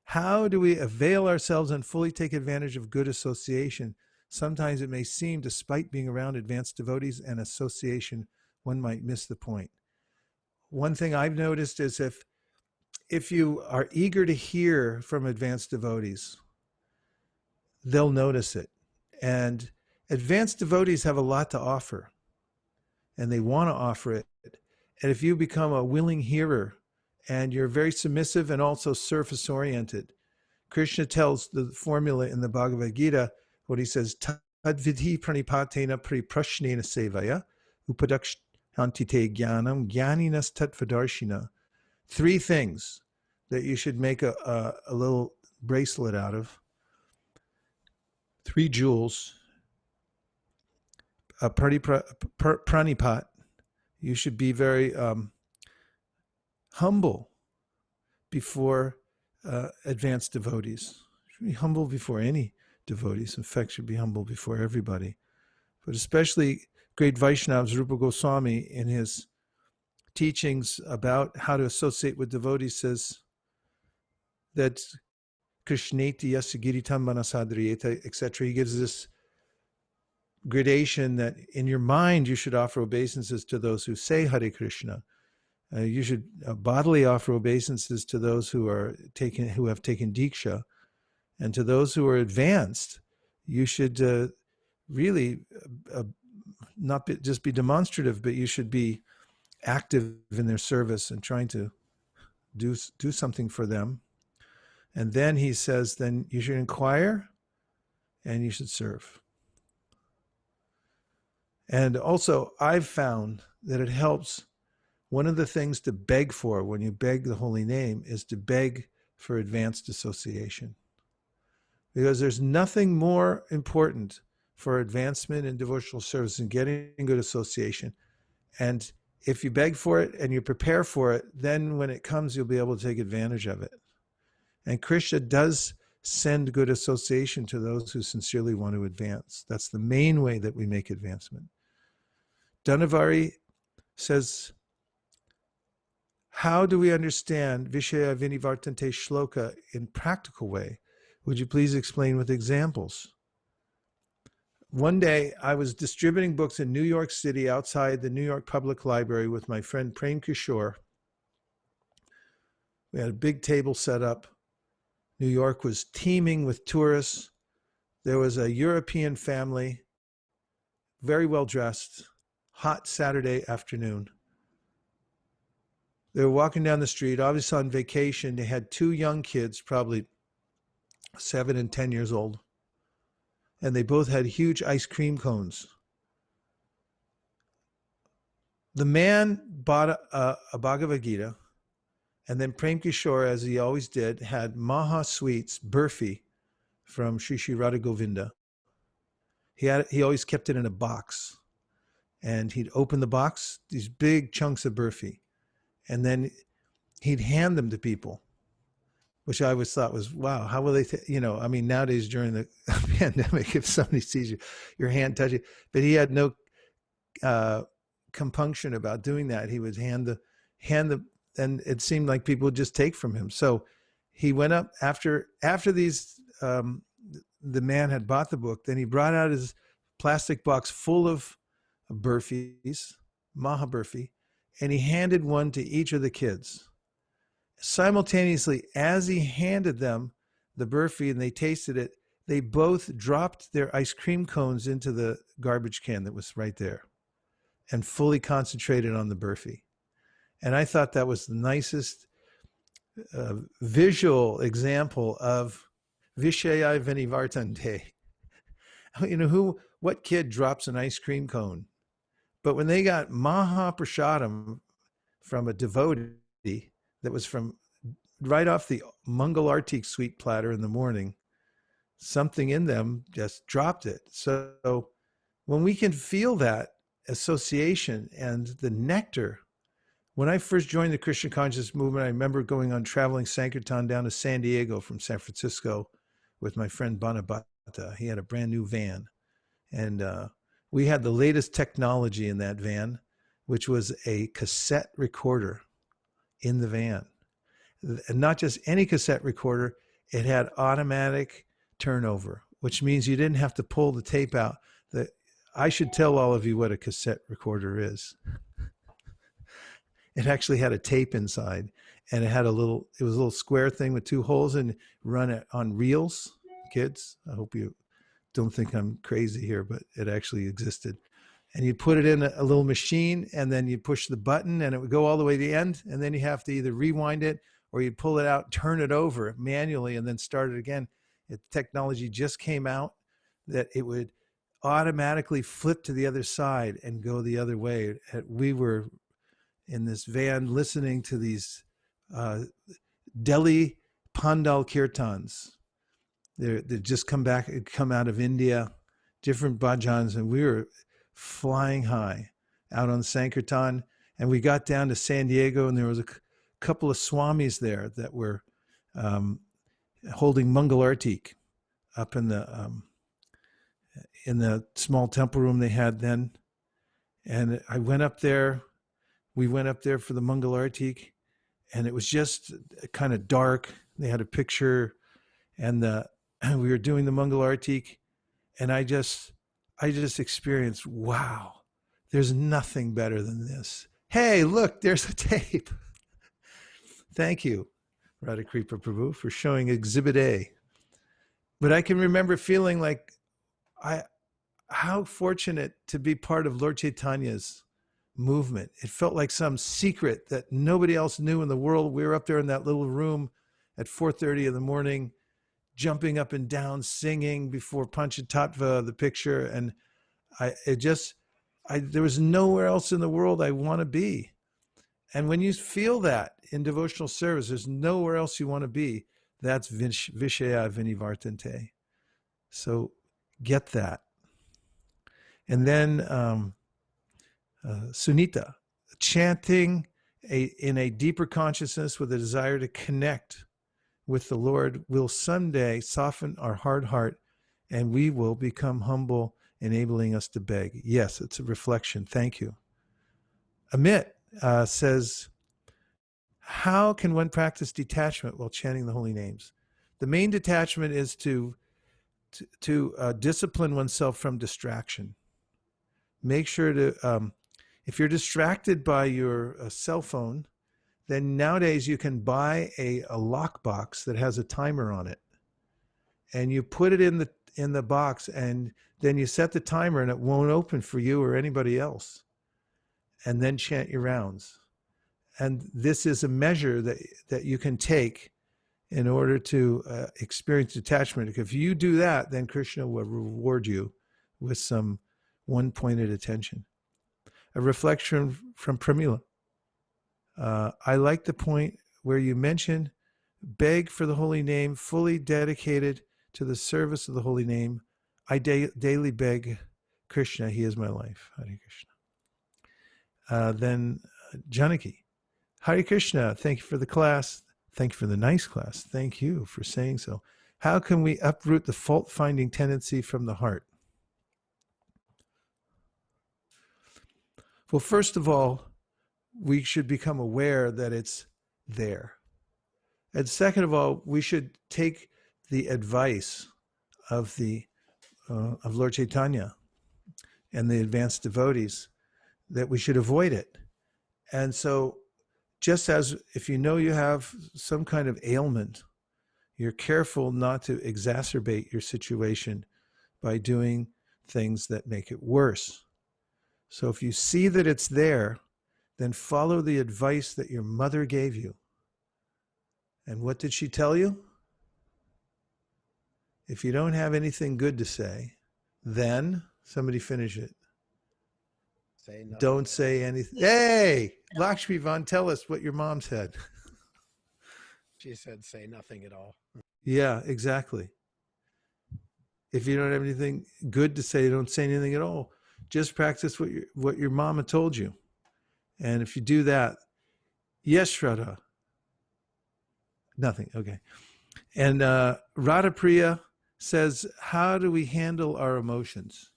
S1: How do we avail ourselves and fully take advantage of good association? Sometimes it may seem, despite being around advanced devotees and association, one might miss the point. One thing I've noticed is if you are eager to hear from advanced devotees, they'll notice it. And advanced devotees have a lot to offer, and they want to offer it. And if you become a willing hearer and you're very submissive and also surface-oriented, Krishna tells the formula in the Bhagavad Gita, what he says, Tadvidhi pranipatena priprashnena sevaya upadakshantite jnanam jnaninas tatvadarshina. 3 things that you should make a little bracelet out of. 3 jewels. A pranipat. You should be very humble before advanced devotees. You should be humble before any devotees. In fact, should be humble before everybody. But especially great Vaishnavas, Rupa Goswami, in his teachings about how to associate with devotees, says that Krishneti yasagiritam manasadriyeta, etc. He gives this gradation that in your mind you should offer obeisances to those who say Hare Krishna. You should bodily offer obeisances to those who have taken Diksha, and to those who are advanced, you should really not just be demonstrative, but you should be active in their service and trying to do something for them. And then he says, then you should inquire and you should serve. And also, I've found that it helps. One of the things to beg for when you beg the holy name is to beg for advanced association. Because there's nothing more important for advancement in devotional service than getting good association. And if you beg for it and you prepare for it, then when it comes, you'll be able to take advantage of it. And Krishna does send good association to those who sincerely want to advance. That's the main way that we make advancement. Dhanavari says, how do we understand Vishaya Vinivartante Shloka in practical way? Would you please explain with examples? One day, I was distributing books in New York City outside the New York Public Library with my friend Prem Kishore. We had a big table set up. New York was teeming with tourists. There was a European family, very well dressed, hot Saturday afternoon. They were walking down the street, obviously on vacation. They had 2 young kids, probably 7 and 10 years old. And they both had huge ice cream cones. The man bought a Bhagavad Gita, and then Prem Kishore, as he always did, had Maha Sweets, Burfi, from Sri Sri Radha Govinda. He always kept it in a box. And he'd open the box, these big chunks of Burfi, and then he'd hand them to people, which I always thought was, wow, how will they, nowadays during the pandemic, if somebody sees your hand touching, but he had no compunction about doing that. He would hand the, and it seemed like people would just take from him. So he went up after these, the man had bought the book, then he brought out his plastic box full of burfis, Maha Burfi, and he handed one to each of the kids. simultaneously, as he handed them the burfi and they tasted it, they both dropped their ice cream cones into the garbage can that was right there and fully concentrated on the burfi. And I thought that was the nicest visual example of Vishaya Vinivartante. What kid drops an ice cream cone? But when they got Mahaprashadam from a devotee that was from right off the Mangal Artik sweet platter in the morning, something in them just dropped it. So when we can feel that association and the nectar, when I first joined the Krishna conscious movement, I remember going on traveling Sankirtan down to San Diego from San Francisco with my friend Banabhata. He had a brand new van. And we had the latest technology in that van, which was a cassette recorder in the van. And not just any cassette recorder, it had automatic turnover, which means you didn't have to pull the tape out. I should tell all of you what a cassette recorder is. It actually had a tape inside, and it was a little square thing with two holes, and run it on reels. Kids, I hope you don't think I'm crazy here, but it actually existed. And you'd put it in a little machine, and then you push the button, and it would go all the way to the end, and then you have to either rewind it or you'd pull it out, turn it over manually, and then start it again. Technology just came out that it would automatically flip to the other side and go the other way. We were in this van listening to these Delhi Pandal Kirtans. They just come out of India, different bhajans, and we were flying high out on Sankirtan. And we got down to San Diego, and there was a couple of swamis there that were holding Mangal Artik up in the small temple room they had then. And I went up there. We went up there for the Mangal Artik, and it was just kind of dark. They had a picture, and we were doing the Mangal Artik, and I just experienced, wow, there's nothing better than this. Hey, look, there's a tape. Thank you, Radhakripa Prabhu, for showing Exhibit A. But I can remember feeling like, how fortunate to be part of Lord Chaitanya's movement. It felt like some secret that nobody else knew in the world. We were up there in that little room at 4:30 in the morning, jumping up and down, singing before Panchatattva, the picture. And there was nowhere else in the world I want to be. And when you feel that in devotional service, there's nowhere else you want to be. That's Vishaya Vinivartante. So get that. And then Sunita, chanting in a deeper consciousness with a desire to connect with the Lord will someday soften our hard heart, and we will become humble, enabling us to beg. Yes, it's a reflection. Thank you. Amit says, how can one practice detachment while chanting the holy names? The main detachment is to discipline oneself from distraction. Make sure to, if you're distracted by your cell phone, then nowadays you can buy a lockbox that has a timer on it, and you put it in the box, and then you set the timer, and it won't open for you or anybody else. And then chant your rounds. And this is a measure that you can take in order to experience detachment. If you do that, then Krishna will reward you with some one-pointed attention. A reflection from Pramila. I like the point where you mention beg for the holy name, fully dedicated to the service of the holy name. I daily beg Krishna, he is my life. Hare Krishna. Then Janaki. Hare Krishna, thank you for the class. Thank you for the nice class. Thank you for saying so. How can we uproot the fault-finding tendency from the heart? Well, first of all, we should become aware that it's there. And second of all, we should take the advice of Lord Chaitanya and the advanced devotees that we should avoid it. And so Just as if you know you have some kind of ailment, you're careful not to exacerbate your situation by doing things that make it worse. So if you see that it's there, then follow the advice that your mother gave you. And what did she tell you? If you don't have anything good to say, then somebody finish it. Don't say anything. Hey, Lakshmi Van, tell us what your mom said.
S3: She said, say nothing at all.
S1: Yeah, exactly. If you don't have anything good to say, don't say anything at all. Just practice what your mama told you. And if you do that, yes, Shraddha. Nothing. Okay. And Radha Priya says, how do we handle our emotions?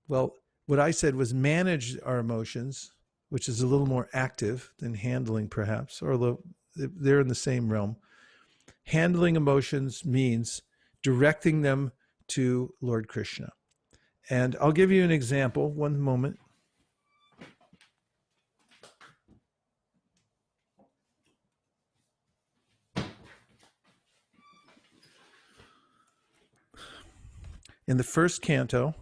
S1: Well, what I said was manage our emotions, which is a little more active than handling, perhaps, or they're in the same realm. Handling emotions means directing them to Lord Krishna. And I'll give you an example. One moment. In the first canto,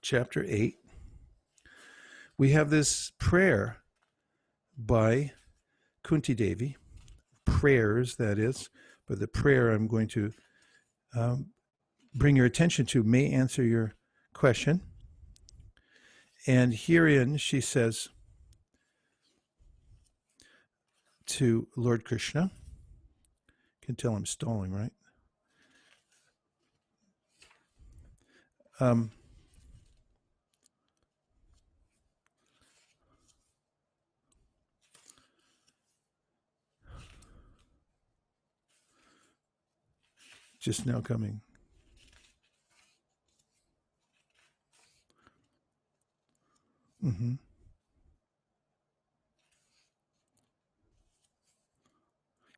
S1: chapter 8, we have this prayer by Kunti Devi, prayers, that is, but the prayer I'm going to bring your attention to may answer your question. And herein she says to Lord Krishna, you can tell I'm stalling, right? Just now coming.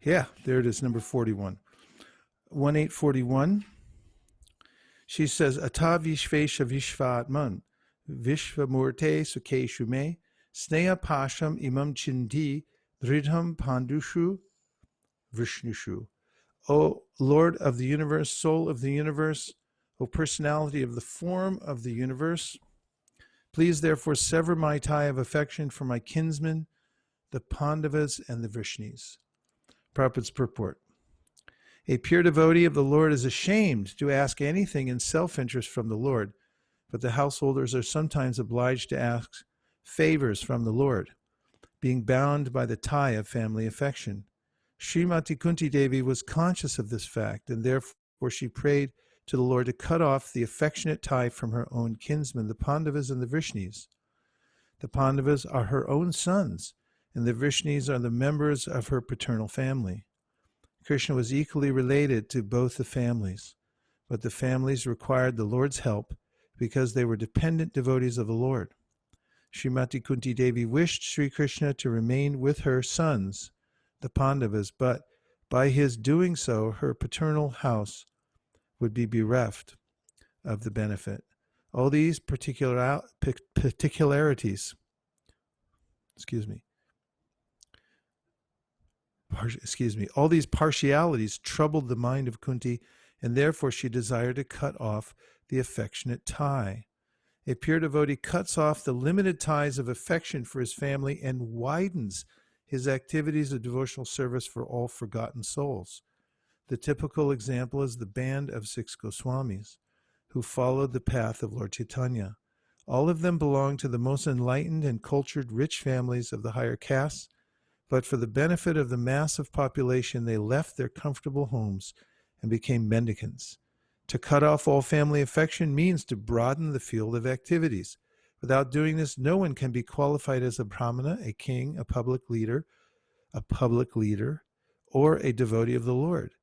S1: Yeah, there it is, number 41. 1841. She says, Ata Vishvesha Vishvatman, Vishvamurte Sukeshu Me, Sneha Pasham Imam Chindi, Dridham Pandushu Vishnushu. O Lord of the universe, soul of the universe, O personality of the form of the universe, please therefore sever my tie of affection for my kinsmen, the Pandavas and the Vrishnis. Prabhupada's purport. A pure devotee of the Lord is ashamed to ask anything in self-interest from the Lord, but the householders are sometimes obliged to ask favors from the Lord, being bound by the tie of family affection. Srimati Kunti Devi was conscious of this fact, and therefore she prayed to the Lord to cut off the affectionate tie from her own kinsmen, the Pandavas and the Vrishnis. The Pandavas are her own sons, and the Vrishnis are the members of her paternal family. Krishna was equally related to both the families, but the families required the Lord's help because they were dependent devotees of the Lord. Srimati Kunti Devi wished Sri Krishna to remain with her sons, the Pandavas, but by his doing so, her paternal house would be bereft of the benefit. All these particularities, all these partialities troubled the mind of Kunti, and therefore she desired to cut off the affectionate tie. A pure devotee cuts off the limited ties of affection for his family and widens his activities of devotional service for all forgotten souls. The typical example is the band of 6 Goswamis, who followed the path of Lord Chaitanya. All of them belonged to the most enlightened and cultured rich families of the higher castes, but for the benefit of the massive population, they left their comfortable homes and became mendicants. To cut off all family affection means to broaden the field of activities. Without doing this, no one can be qualified as a brahmana, a king, a public leader, or a devotee of the Lord.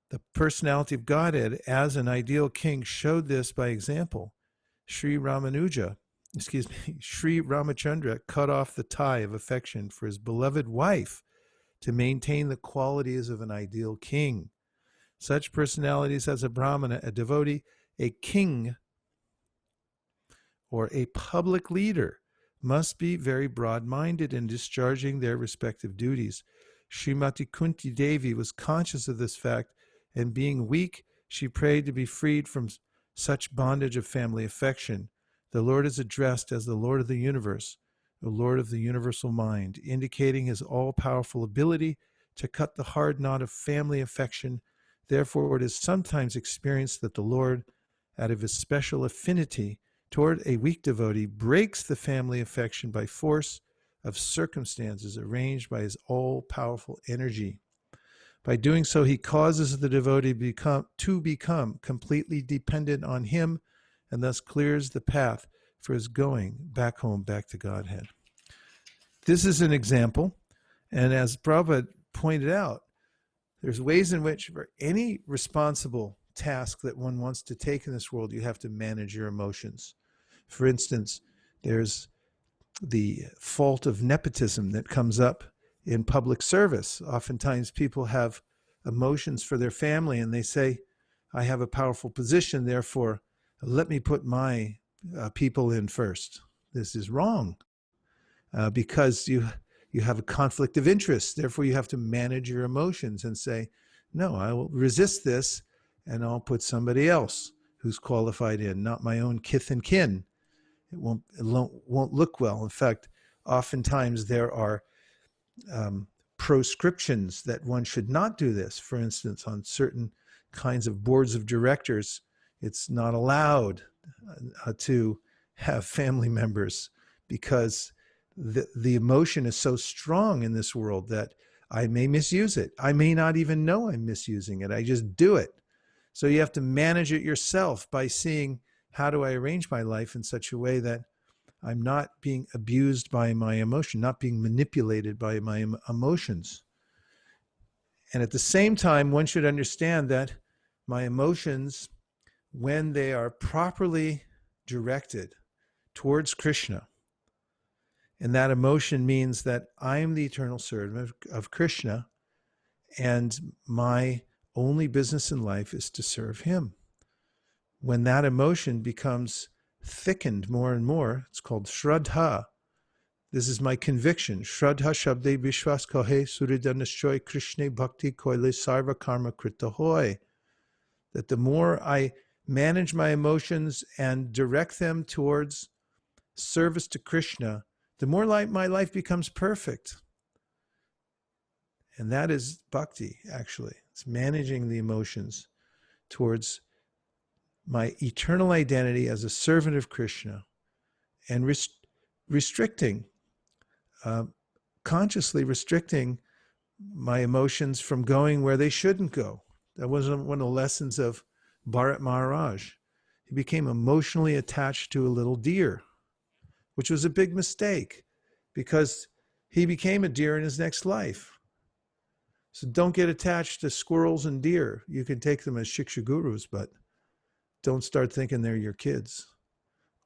S1: The personality of Godhead as an ideal king showed this by example. Sri Ramachandra cut off the tie of affection for his beloved wife, to maintain the qualities of an ideal king. Such personalities as a brahmana, a devotee, a king, or a public leader must be very broad-minded in discharging their respective duties. Srimati Kunti Devi was conscious of this fact, and being weak, she prayed to be freed from such bondage of family affection. The Lord is addressed as the Lord of the universe, the Lord of the universal mind, indicating his all-powerful ability to cut the hard knot of family affection. Therefore, it is sometimes experienced that the Lord, out of his special affinity toward a weak devotee, breaks the family affection by force of circumstances arranged by his all-powerful energy. By doing so, he causes the devotee to become completely dependent on him, and thus clears the path for his going back home, back to Godhead. This is an example, and as Prabhupada pointed out, there's ways in which for any responsible task that one wants to take in this world, you have to manage your emotions. For instance, there's the fault of nepotism that comes up in public service. Oftentimes people have emotions for their family and they say, I have a powerful position, therefore let me put my people in first. This is wrong because you have a conflict of interest. Therefore you have to manage your emotions and say, no, I will resist this and I'll put somebody else who's qualified in, not my own kith and kin. It won't look well. In fact, oftentimes there are proscriptions that one should not do this. For instance, on certain kinds of boards of directors, it's not allowed to have family members because the emotion is so strong in this world that I may misuse it. I may not even know I'm misusing it. I just do it. So you have to manage it yourself by seeing, how do I arrange my life in such a way that I'm not being abused by my emotion, not being manipulated by my emotions. And at the same time, one should understand that my emotions, when they are properly directed towards Krishna, and that emotion means that I am the eternal servant of Krishna, and my only business in life is to serve him. When that emotion becomes thickened more and more, it's called Shraddha. This is my conviction. Shraddha Shabde Vishwas Kohe Suridanashoy Krishna Bhakti Koile Sarva Karma Krita Hoy. That the more I manage my emotions and direct them towards service to Krishna, the more my life becomes perfect. And that is bhakti, actually. It's managing the emotions towards my eternal identity as a servant of Krishna and restricting, consciously restricting my emotions from going where they shouldn't go. That was one of the lessons of Bharat Maharaj. He became emotionally attached to a little deer, which was a big mistake because he became a deer in his next life. So don't get attached to squirrels and deer. You can take them as shiksha gurus, but don't start thinking they're your kids,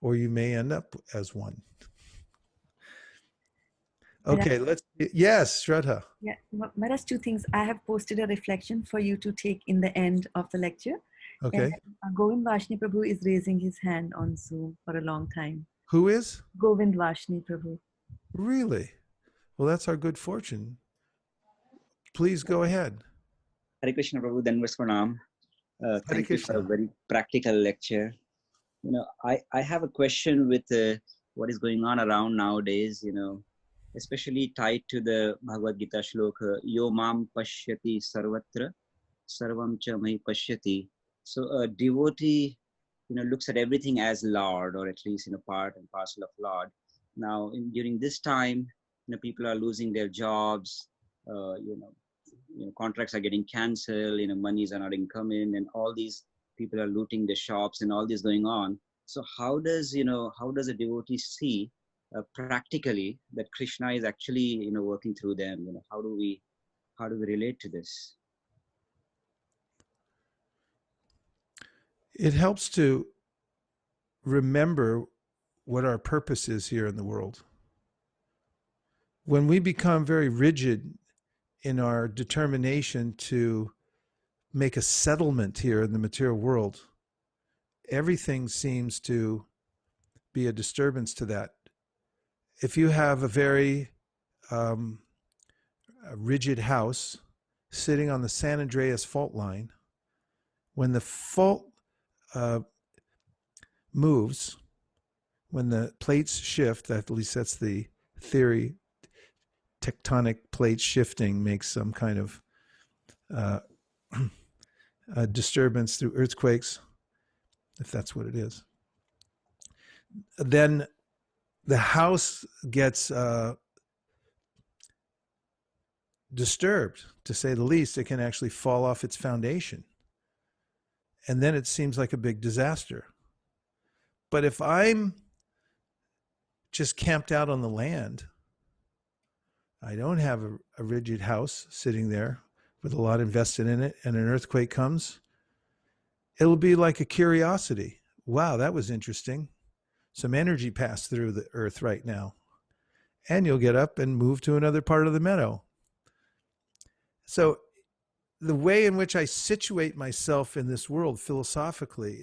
S1: or you may end up as one. Okay, yes, Shraddha.
S4: Yeah, Maharaj, two things. I have posted a reflection for you to take in the end of the lecture.
S1: Okay.
S4: And Govind Vashni Prabhu is raising his hand on Zoom for a long time.
S1: Who is?
S4: Govind Vashni Prabhu.
S1: Really? Well, that's our good fortune. Please go ahead.
S5: Hare Krishna Prabhu, Danvas Pranam. Thank you for a very practical lecture. You know, I have a question with what is going on around nowadays, you know, especially tied to the Bhagavad Gita shloka, Yo mam pashyati sarvatra, sarvam cha mai pashyati. So a devotee, you know, looks at everything as Lord, or at least, you know, part and parcel of Lord. Now, during this time, you know, people are losing their jobs, you know, contracts are getting canceled, you know, monies are not incoming, and all these people are looting the shops and all this going on. So how does a devotee see practically that Krishna is actually, you know, working through them? You know, how do we relate to this?
S1: It helps to remember what our purpose is here in the world. When we become very rigid in our determination to make a settlement here in the material world, everything seems to be a disturbance to that. If you have a very a rigid house sitting on the San Andreas fault line, when the fault moves, when the plates shift, at least that's the theory, tectonic plate shifting makes some kind of a disturbance through earthquakes, if that's what it is, then the house gets disturbed, to say the least. It can actually fall off its foundation. And then it seems like a big disaster. But if I'm just camped out on the land, I don't have a rigid house sitting there with a lot invested in it, and an earthquake comes, it'll be like a curiosity. Wow, that was interesting. Some energy passed through the earth right now. And you'll get up and move to another part of the meadow. So the way in which I situate myself in this world philosophically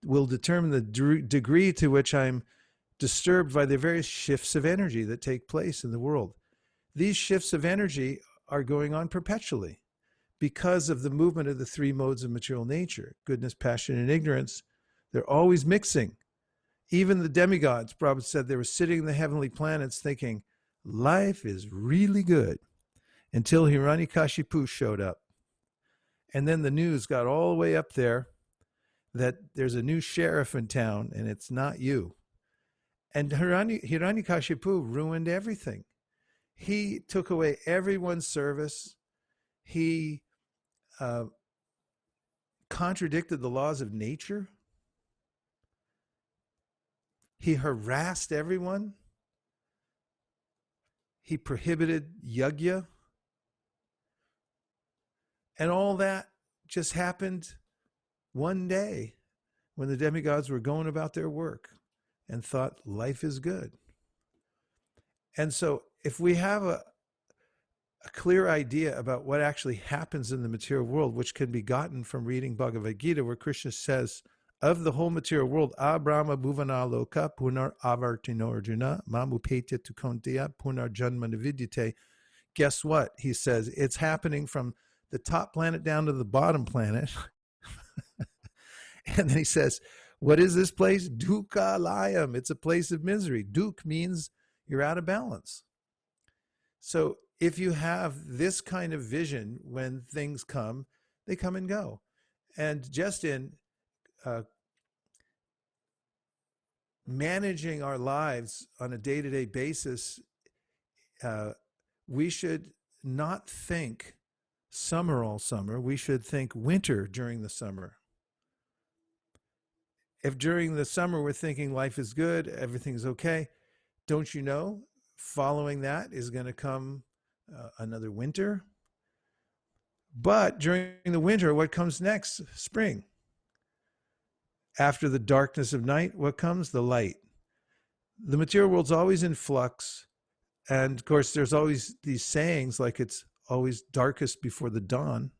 S1: will determine the degree to which I'm disturbed by the various shifts of energy that take place in the world. These shifts of energy are going on perpetually because of the movement of the three modes of material nature, goodness, passion, and ignorance. They're always mixing. Even the demigods, Prabhupada said, they were sitting in the heavenly planets thinking, life is really good, until Hiranyakashipu showed up. And then the news got all the way up there that there's a new sheriff in town and it's not you. And Hiranyakashipu ruined everything. He took away everyone's service. He contradicted the laws of nature. He harassed everyone. He prohibited yajna. And all that just happened one day when the demigods were going about their work and thought life is good. And so if we have a clear idea about what actually happens in the material world, which can be gotten from reading Bhagavad Gita, where Krishna says, of the whole material world, Abrahma bhuvana loka punar avartino arjuna mamupetya tukontiya punar janma nividyate. Guess what? He says, it's happening from the top planet down to the bottom planet. And then he says, what is this place? Dukkha layam. It's a place of misery. Duk means you're out of balance. So if you have this kind of vision, when things come, they come and go. And just in managing our lives on a day-to-day basis, we should not think summer all summer. We should think winter during the summer. If during the summer we're thinking life is good, everything's okay, don't you know, following that is going to come another winter? But during the winter, what comes next? Spring. After the darkness of night, what comes? The light. The material world's always in flux. And of course, there's always these sayings like it's always darkest before the dawn.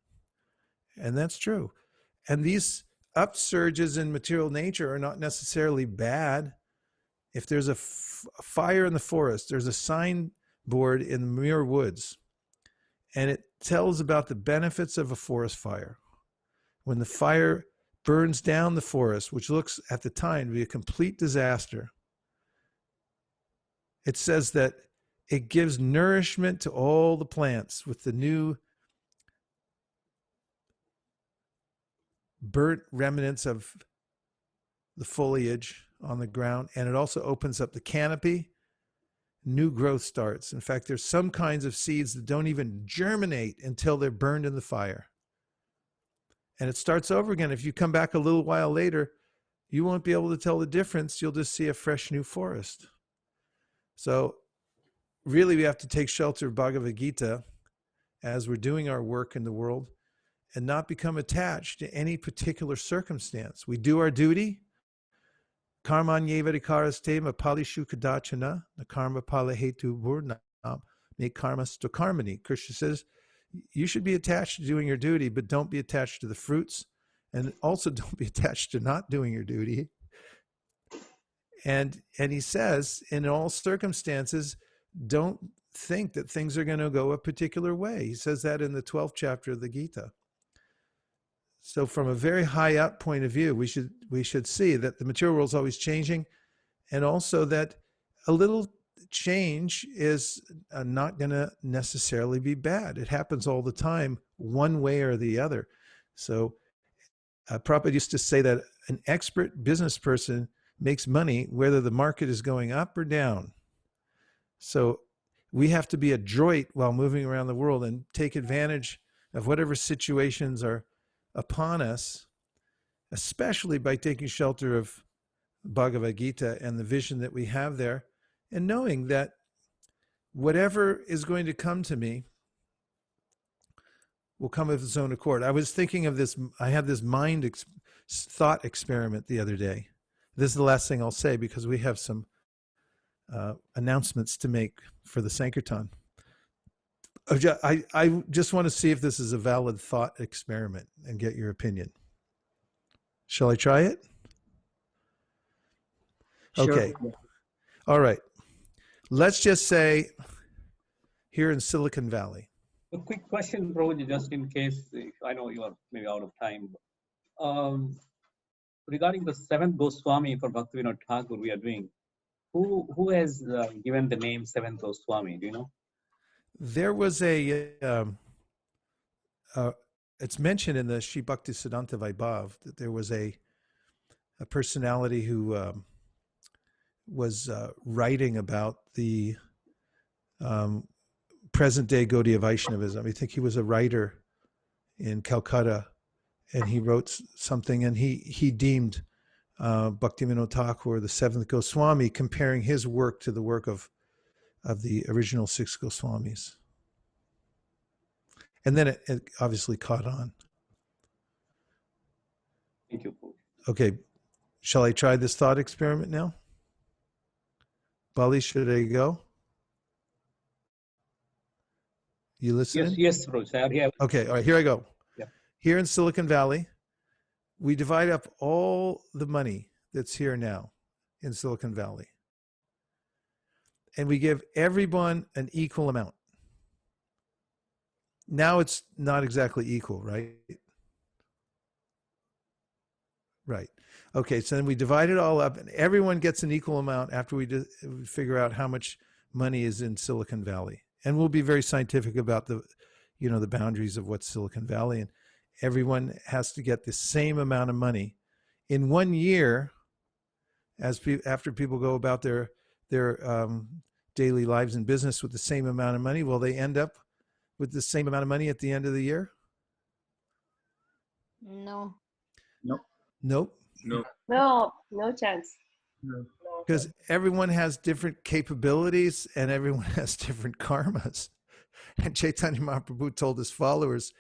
S1: And that's true. And these upsurges in material nature are not necessarily bad. If there's a fire in the forest, there's a signboard in the Muir Woods, and it tells about the benefits of a forest fire. When the fire burns down the forest, which looks at the time to be a complete disaster, it says that it gives nourishment to all the plants with the new burnt remnants of the foliage on the ground, and it also opens up the canopy. New growth starts. In fact, there's some kinds of seeds that don't even germinate until they're burned in the fire. And it starts over again. If you come back a little while later, you won't be able to tell the difference. You'll just see a fresh new forest. So really, we have to take shelter of Bhagavad Gita as we're doing our work in the world and not become attached to any particular circumstance. We do our duty. Karmanyeva adhikaraste mapalishu kadachana, the karma pala hetu burnam, make karma stokarmani. Krishna says, you should be attached to doing your duty, but don't be attached to the fruits. And also don't be attached to not doing your duty. And he says, in all circumstances, don't think that things are going to go a particular way. He says that in the 12th chapter of the Gita. So from a very high up point of view, we should see that the material world is always changing, and also that a little change is not going to necessarily be bad. It happens all the time, one way or the other. So Prabhupada used to say that an expert business person makes money whether the market is going up or down. So we have to be adroit while moving around the world and take advantage of whatever situations are upon us, especially by taking shelter of Bhagavad Gita and the vision that we have there, and knowing that whatever is going to come to me will come of its own accord. I was thinking of this, I had this thought experiment the other day. This is the last thing I'll say because we have some announcements to make for the Sankirtan. I just want to see if this is a valid thought experiment and get your opinion. Shall I try it? Okay.
S5: Sure.
S1: All right. Let's just say here in Silicon Valley.
S6: A quick question, Prabhuji, just in case, I know you are maybe out of time. Regarding the seventh Goswami for Bhaktivinoda Thakur we are doing, who has given the name seventh Goswami? Do you know?
S1: There was it's mentioned in the Sri Bhakti Siddhanta Vaibhav that there was a personality who was writing about the present day Gaudiya Vaishnavism. I think he was a writer in Calcutta, and he wrote something, and he deemed Bhaktivinoda Thakur the seventh Goswami, comparing his work to the work of the original six Goswamis. And then it obviously caught on.
S6: Thank you.
S1: Okay, shall I try this thought experiment now? Bali, should I go? You listening?
S6: Yes, Prabhuji.
S1: Okay, all right, here I go.
S6: Yeah.
S1: Here in Silicon Valley, we divide up all the money that's here now in Silicon Valley. And we give everyone an equal amount. Now it's not exactly equal, right? Right. Okay, so then we divide it all up and everyone gets an equal amount after we figure out how much money is in Silicon Valley. And we'll be very scientific about the boundaries of what's Silicon Valley, and everyone has to get the same amount of money. In 1 year, after people go about their daily lives and business with the same amount of money, will they end up with the same amount of money at the end of the year?
S7: No.
S1: Nope.
S2: No chance.
S1: Because everyone has different capabilities and everyone has different karmas. And Chaitanya Mahaprabhu told his followers,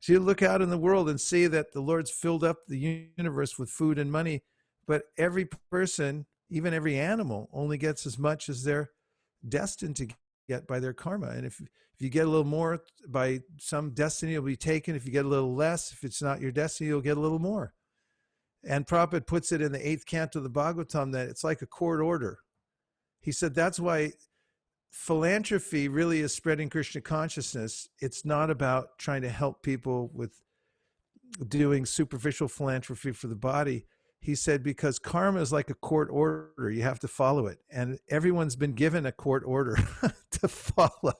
S1: so you look out in the world and see that the Lord's filled up the universe with food and money, but every person, even every animal, only gets as much as they're destined to get by their karma. And if you get a little more, by some destiny will be taken. If you get a little less, if it's not your destiny, you'll get a little more. And Prabhupada puts it in the 8th canto of the Bhagavatam that it's like a court order. He said that's why philanthropy really is spreading Krishna consciousness. It's not about trying to help people with doing superficial philanthropy for the body. He said because karma is like a court order. You have to follow it. And everyone's been given a court order to follow.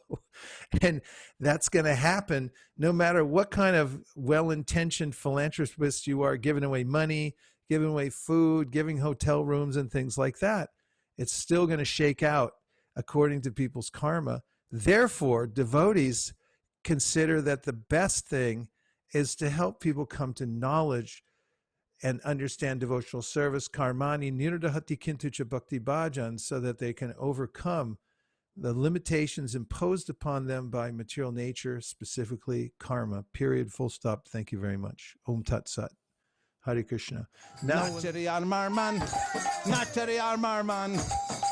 S1: And that's going to happen no matter what kind of well-intentioned philanthropist you are, giving away money, giving away food, giving hotel rooms and things like that. It's still going to shake out according to people's karma. Therefore, devotees consider that the best thing is to help people come to knowledge and understand devotional service, karmani nirodhati kintucha bhakti bhajan, so that they can overcome the limitations imposed upon them by material nature, specifically karma. Period. Full stop. Thank you very much. Om Tat Sat. Hare Krishna. Now,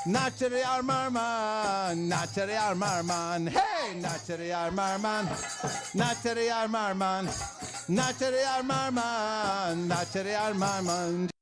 S7: Nachari Marman, Nachari Marman, hey, Nachari Marman, Nachari Marman, Nachari Marman, Nachari Marman.